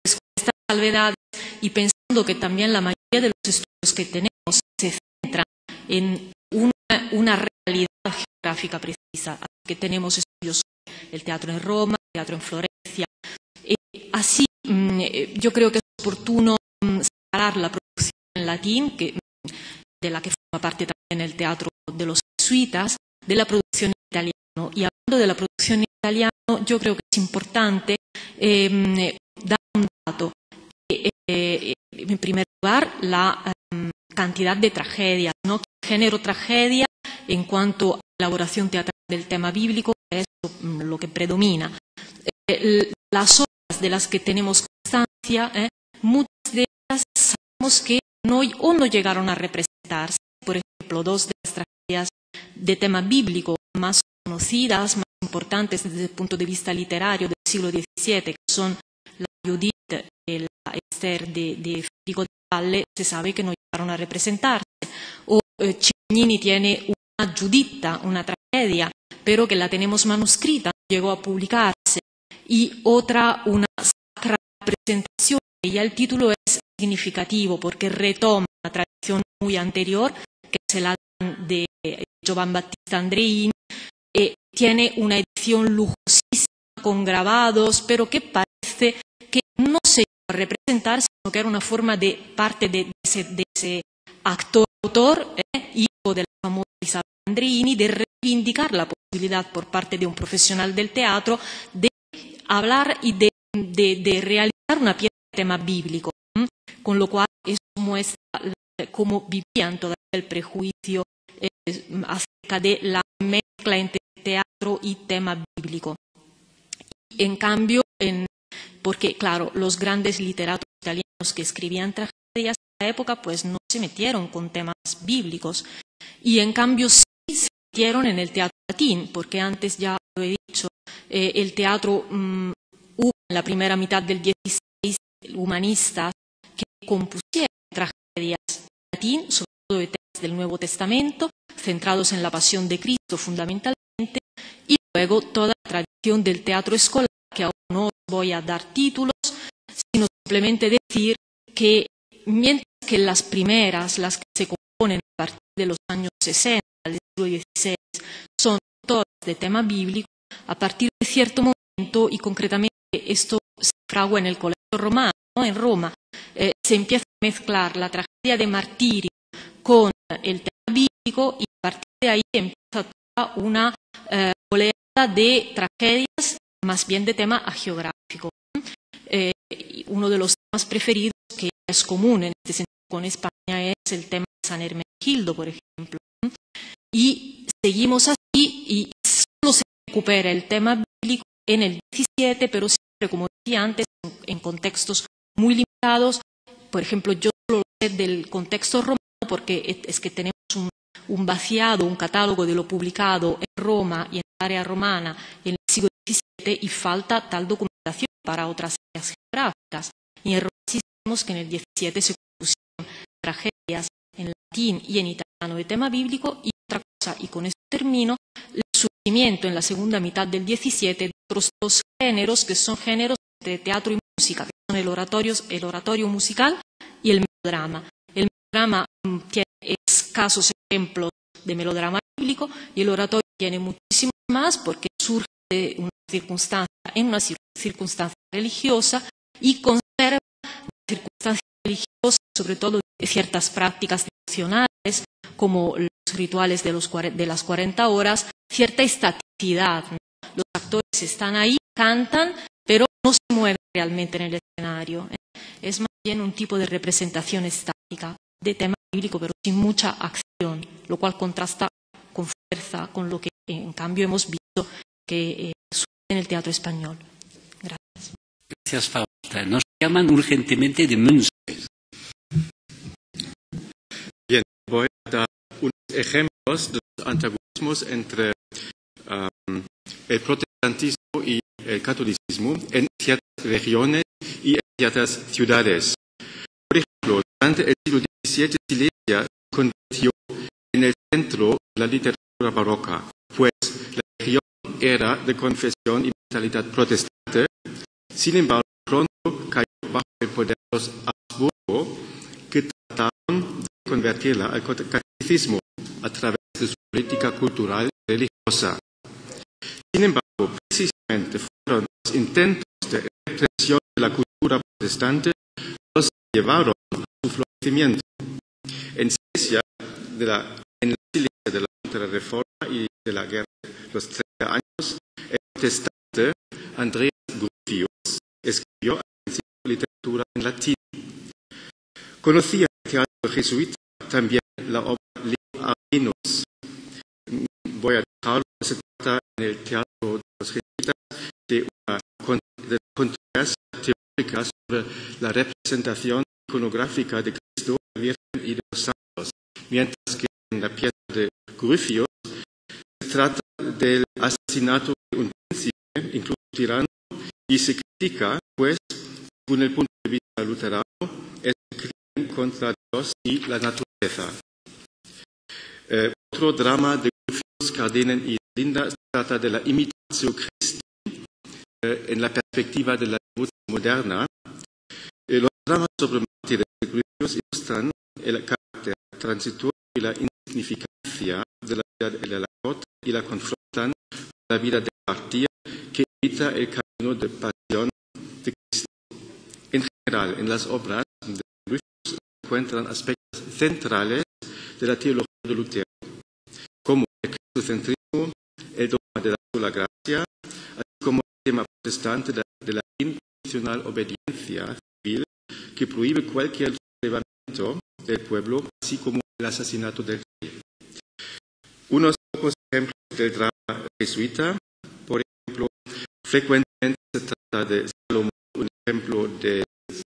Pues con estas salvedades y pensando que también la mayoría de los estudios que tenemos se centran en una realidad geográfica precisa, que tenemos estudios sobre el teatro en Roma, el teatro en Florencia. Así, yo creo que es oportuno separar la producción en latín, de la que forma parte también el teatro de los jesuitas, de la producción en italiano. Y hablando de la producción en italiano, yo creo que es importante dar un dato. En primer lugar, la cantidad de tragedias, ¿no? El género tragedia en cuanto a la elaboración teatral del tema bíblico es lo que predomina. Las obras de las que tenemos constancia, muchas de ellas sabemos que no llegaron a representarse. Por ejemplo, 2 de las tragedias de tema bíblico más conocidas, más importantes desde el punto de vista literario del siglo XVII, que son la Judith y la Esther de Federico de Valle, se sabe que no llegaron a representarse. O Cicognini tiene una Giuditta, una tragedia, pero que la tenemos manuscrita, no llegó a publicarse. Y otra, una Sacra Presentazione, y ya el título es significativo porque retoma una tradición muy anterior, que es el Adán de Giovan Battista Andreini. Tiene una edición lujosísima con grabados, pero que parece que no se iba a representar, sino que era una forma de parte de ese actor-autor, hijo de la famosa Isabel Andreini, de reivindicar la posibilidad por parte de un profesional del teatro de hablar y de realizar una pieza de tema bíblico, con lo cual eso muestra cómo vivían todavía el prejuicio acerca de la mezcla entre teatro y tema bíblico. Y en cambio, porque claro, los grandes literatos italianos que escribían tragedias en la época pues no se metieron con temas bíblicos, y en cambio sí se metieron en el teatro latín, porque antes ya lo he dicho, el teatro hubo en la primera mitad del XVI humanistas que compusieron tragedias en latín, sobre todo de temas del Nuevo Testamento, centrados en la pasión de Cristo fundamentalmente, y luego toda la tradición del teatro escolar, que ahora no os voy a dar títulos, sino simplemente decir que mientras que las primeras, las que se componen a partir de los años 60 del siglo XVI, son todas de tema bíblico, a partir de cierto momento, y concretamente esto se fragua en el Colegio Romano, ¿no? En Roma, se empieza a mezclar la tragedia de martirio con el tema bíblico y a partir de ahí empieza toda una oleada de tragedias, más bien de tema hagiográfico. Uno de los temas preferidos que es común en este sentido con España es el tema de San Hermenegildo, por ejemplo. Y seguimos así y solo se recupera el tema bíblico en el 17, pero siempre, como decía antes, en contextos muy limitados. Por ejemplo, yo solo sé del contexto romano porque es que tenemos un vaciado, un catálogo de lo publicado en Roma y en el área romana en el siglo XVII y falta tal documentación para otras áreas geográficas. Y en Roma sí sabemos que en el 17 se compusieron tragedias en latín y en italiano de tema bíblico y otra cosa, y con esto termino, el surgimiento en la segunda mitad del 17 de otros dos géneros que son géneros de teatro y música, que son el oratorio musical y el melodrama. El melodrama tiene escasos ejemplos de melodrama bíblico y el oratorio tiene muchísimos más porque surge de una circunstancia, en una circunstancia religiosa y conserva circunstancias religiosas, sobre todo de ciertas prácticas devocionales, como los rituales de las 40 horas, cierta estaticidad, ¿no? Los actores están ahí, cantan, pero no se mueven realmente en el escenario. Es más bien un tipo de representación estática de tema bíblico, pero sin mucha acción, lo cual contrasta con fuerza con lo que en cambio hemos visto que sucede en el teatro español. Gracias. Gracias, Fausta. Nos llaman urgentemente de Münster. Bien, voy a dar unos ejemplos de los antagonismos entre el protestantismo y el catolicismo en ciertas regiones y en ciertas ciudades. Por ejemplo, durante el siglo XVII, Silesia se convirtió en el centro de la literatura barroca, pues la región era de confesión y mentalidad protestante. Sin embargo, pronto cayó bajo el poder de los Habsburgo, que trataron de convertirla al catolicismo a través de su política cultural y religiosa. Sin embargo, precisamente fueron los intentos de represión de la cultura protestante los que llevaron a su florecimiento. En Silesia, en la Silesia de la Contrarreforma y de la Guerra de los 30 años, el protestante Andreas Gryphius escribió al principio literatura en latín. Conocía el teatro jesuita también la obra Leo Armenus. Voy a dejarlo, se trata en el teatro de los jesuitas de una controversia teórica sobre la representación iconográfica de Cristo, la Virgen y de los santos, mientras que en la pieza de Gryphius se trata del asesinato de un príncipe, incluso tirano, y se critica, pues, según el punto de vista luterano, es un crimen contra Dios y la naturaleza. Otro drama de Gryphius, Cardenen y Linda, se trata de la imitatio Christi en la perspectiva de la devoción moderna. Los dramas sobre mártires de Gryphius ilustran el carácter transitorio y la insignificancia de la vida de la corte y la confrontan con la vida de martir que imita el camino de pasión de Cristo. En general, en las obras de Gryphius se encuentran aspectos centrales de la teología de Lutero, como el cristocentrismo, el dogma de la sola gracia, así como el tema protestante de la incondicional obediencia civil que prohíbe cualquier sublevamiento del pueblo, así como el asesinato del rey. Unos pocos ejemplos del drama jesuita, por ejemplo, frecuentemente se trata de Salomón, un ejemplo de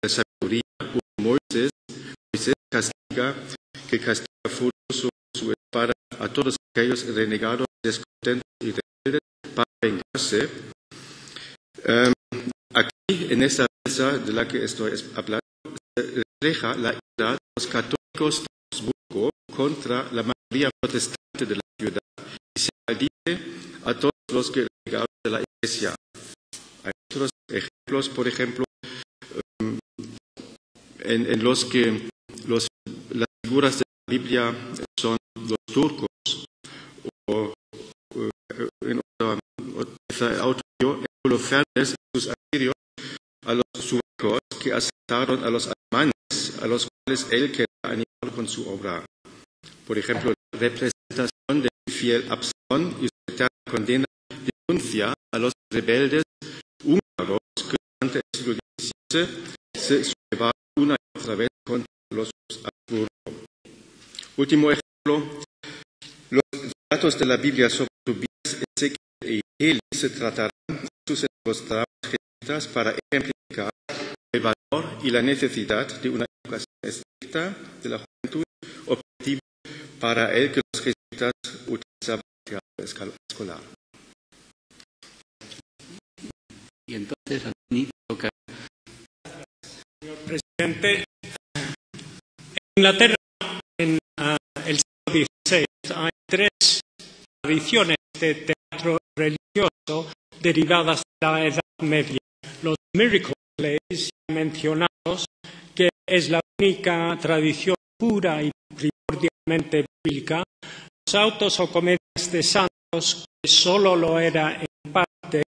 sabiduría, o Moisés que castiga furioso su espada a todos aquellos renegados, descontentos y rebeldes para vengarse. Aquí, en esta pieza de la que estoy hablando, se refleja la ira de los católicos de Habsburgo contra la mayoría protestante de la ciudad y se maldice a todos los que renegaron de la Iglesia. Hay otros ejemplos, por ejemplo, en los que las figuras de la Biblia son los turcos, o en otra autor, Holofernes y sus asirios, a los suecos que asaltaron a los alemanes, a los cuales él quería animar con su obra. Por ejemplo, la representación del infiel Absalón y su eterna condena denuncia a los rebeldes húngaros que durante el siglo XVII se sublevaron una y otra vez contra los Habsburgo. Último ejemplo, los relatos de la Biblia sobre Tobías, Ezequiel y Eli se tratarán de sus trabajos jesuitas para ejemplificar el valor y la necesidad de una educación estricta de la juventud, objetivo para el que los jesuitas utilizaban el teatro escolar. Y entonces a mí toca. Señor presidente, en Inglaterra, en el siglo XVI, hay tres tradiciones de teatro religioso derivadas de la Edad Media. Los miracle plays mencionados, que es la única tradición pura y primordialmente bíblica, los autos o comedias de santos, que solo lo era en parte,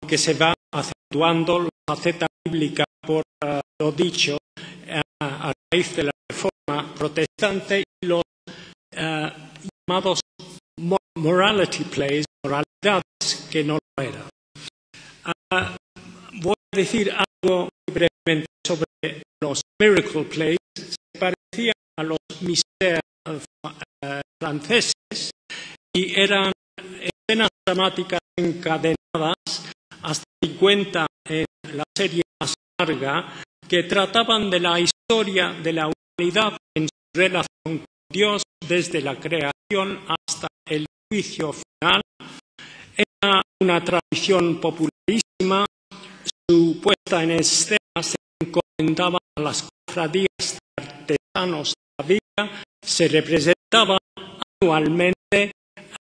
aunque se va acentuando la faceta bíblica por lo dicho a raíz de la Reforma protestante, y los llamados morality plays, moralidades que no lo eran. Voy a decir algo muy brevemente sobre los miracle plays. Se parecían a los mystères franceses y eran escenas dramáticas encadenadas, hasta 50 en la serie más larga, que trataban de la historia de la humanidad en su relación con Dios desde la creación hasta el juicio final. Era una tradición popularísima. Su puesta en escena se encomendaba a las cofradías de artesanos de la villa, se representaba anualmente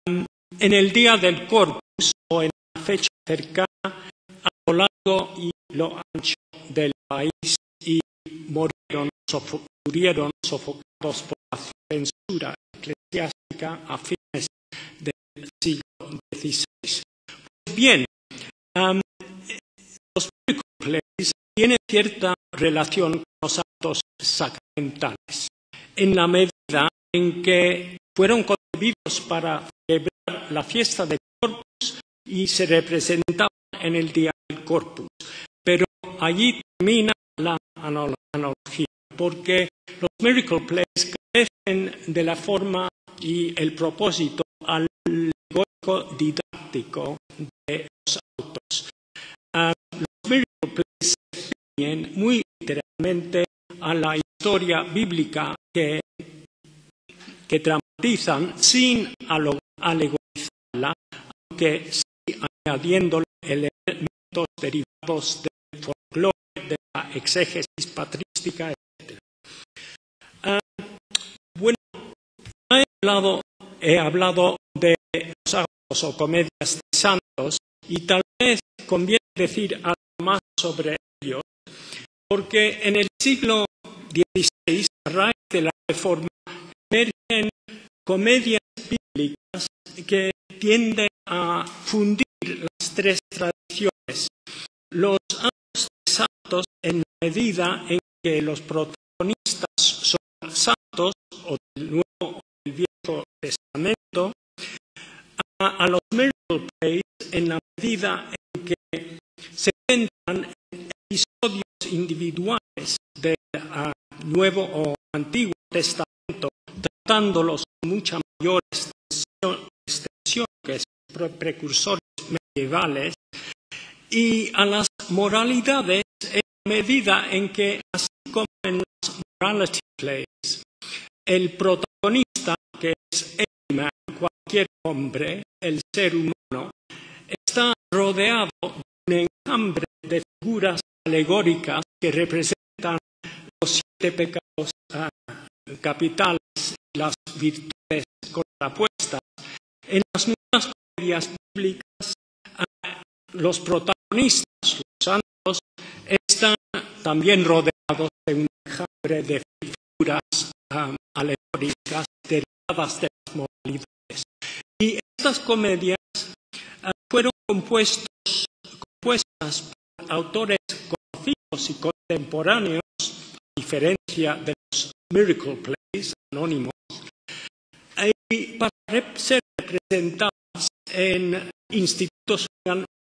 en el día del Corpus o en la fecha cercana a lo largo y lo ancho del país, y murieron sofocados por la censura eclesiástica a fines del siglo XVI. Pues bien, los miracle plays tienen cierta relación con los actos sacramentales, en la medida en que fueron concebidos para celebrar la fiesta del Corpus y se representaban en el día del Corpus. Pero allí termina la analogía, porque los miracle plays carecen de la forma y el propósito alegórico didáctico de los autos. Los miracle plays se ciñen muy literalmente a la historia bíblica que dramatizan sin alegorizarla, aunque sí añadiéndole elementos derivados del folclore, de la exégesis patrística, etc. Bueno, he hablado de los actos o comedias de santos, y tal vez conviene decir algo más sobre ellos, porque en el siglo XVI, a raíz de la Reforma, emergen comedias bíblicas que tienden a fundir las tres tradiciones. Los actos de santos, en la medida en que los protagonistas son santos, o del Nuevo o del Viejo Testamento, a los miracle plays, en la medida en que se centran en episodios individuales del Nuevo o Antiguo Testamento, tratándolos con mucha mayor extensión que sus precursores medievales, y a las moralidades en medida en que, así como en las morality plays, el protagonista, que es cualquier hombre, el ser humano, está rodeado de un enjambre de figuras alegóricas que representan los 7 pecados capitales y las virtudes contrapuestas. En las mismas comedias bíblicas, los protagonistas, los santos, están también rodeados de un enjambre de figuras alegóricas derivadas de las moralidades. Y estas comedias fueron compuestas por autores conocidos y contemporáneos, a diferencia de los miracle plays anónimos, Y para ser representadas en institutos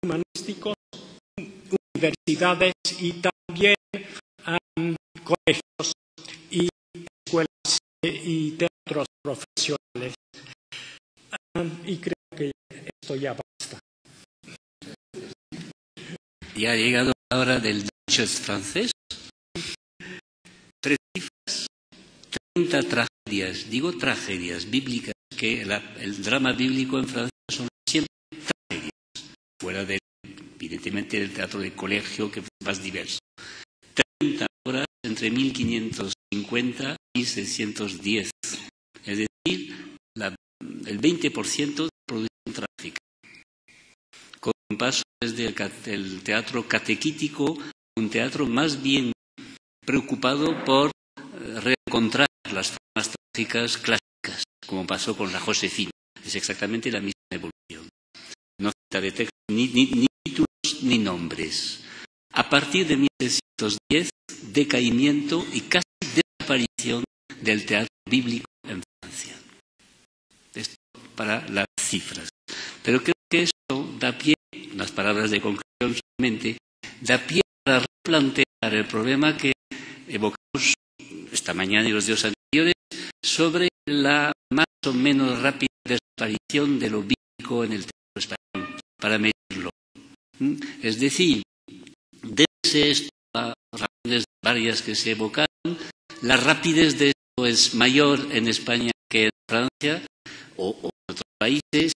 humanísticos, universidades y también colegios y escuelas y teatros profesionales. Y creo que esto ya basta. Ya ha llegado la hora del Duchess francés. 3 cifras, 30 tragedias, digo tragedias bíblicas, que el drama bíblico en Francia son siempre tragedias, fuera de, evidentemente, del teatro de colegio, que es más diverso. 30 obras entre 1550 y 1610, es decir, el 20% de producción trágica, con un paso desde el teatro catequítico a un teatro más bien preocupado por reencontrar las formas trágicas clásicas, como pasó con la Josefina. Es exactamente la misma evolución. No cita de texto ni títulos ni nombres. A partir de 1610, decaimiento y casi desaparición del teatro bíblico en Francia. Esto para las cifras. Pero creo que esto da pie, las palabras de conclusión solamente, da pie para replantear el problema que evocamos esta mañana y los días anteriores sobre la más o menos rápida desaparición de lo bíblico en el teatro español, para medirlo. Es decir, desde esto a razones varias que se evocaron, la rapidez de esto es mayor en España que en Francia o en otros países,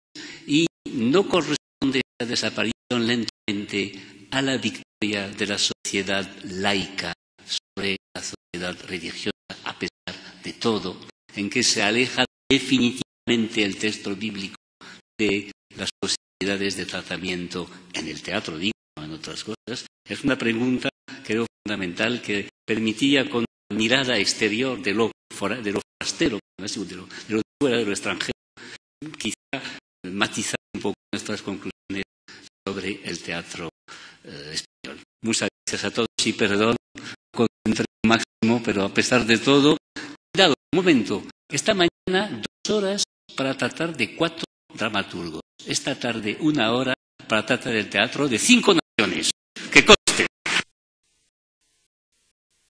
y no corresponde a la desaparición lentamente a la victoria de la sociedad laica sobre la sociedad religiosa, a pesar de todo, en que se aleja definitivamente el texto bíblico de las posibilidades de tratamiento en el teatro, digo, en otras cosas. Es una pregunta, creo, fundamental, que permitía, con la mirada exterior de lo forastero, de lo fuera, de lo extranjero, quizá matizar un poco nuestras conclusiones sobre el teatro español. Muchas gracias a todos y perdón, concentré al máximo, pero a pesar de todo, cuidado, un momento, esta mañana 2 horas para tratar de 4 dramaturgos, esta tarde 1 hora para tratar del teatro de 5 naciones.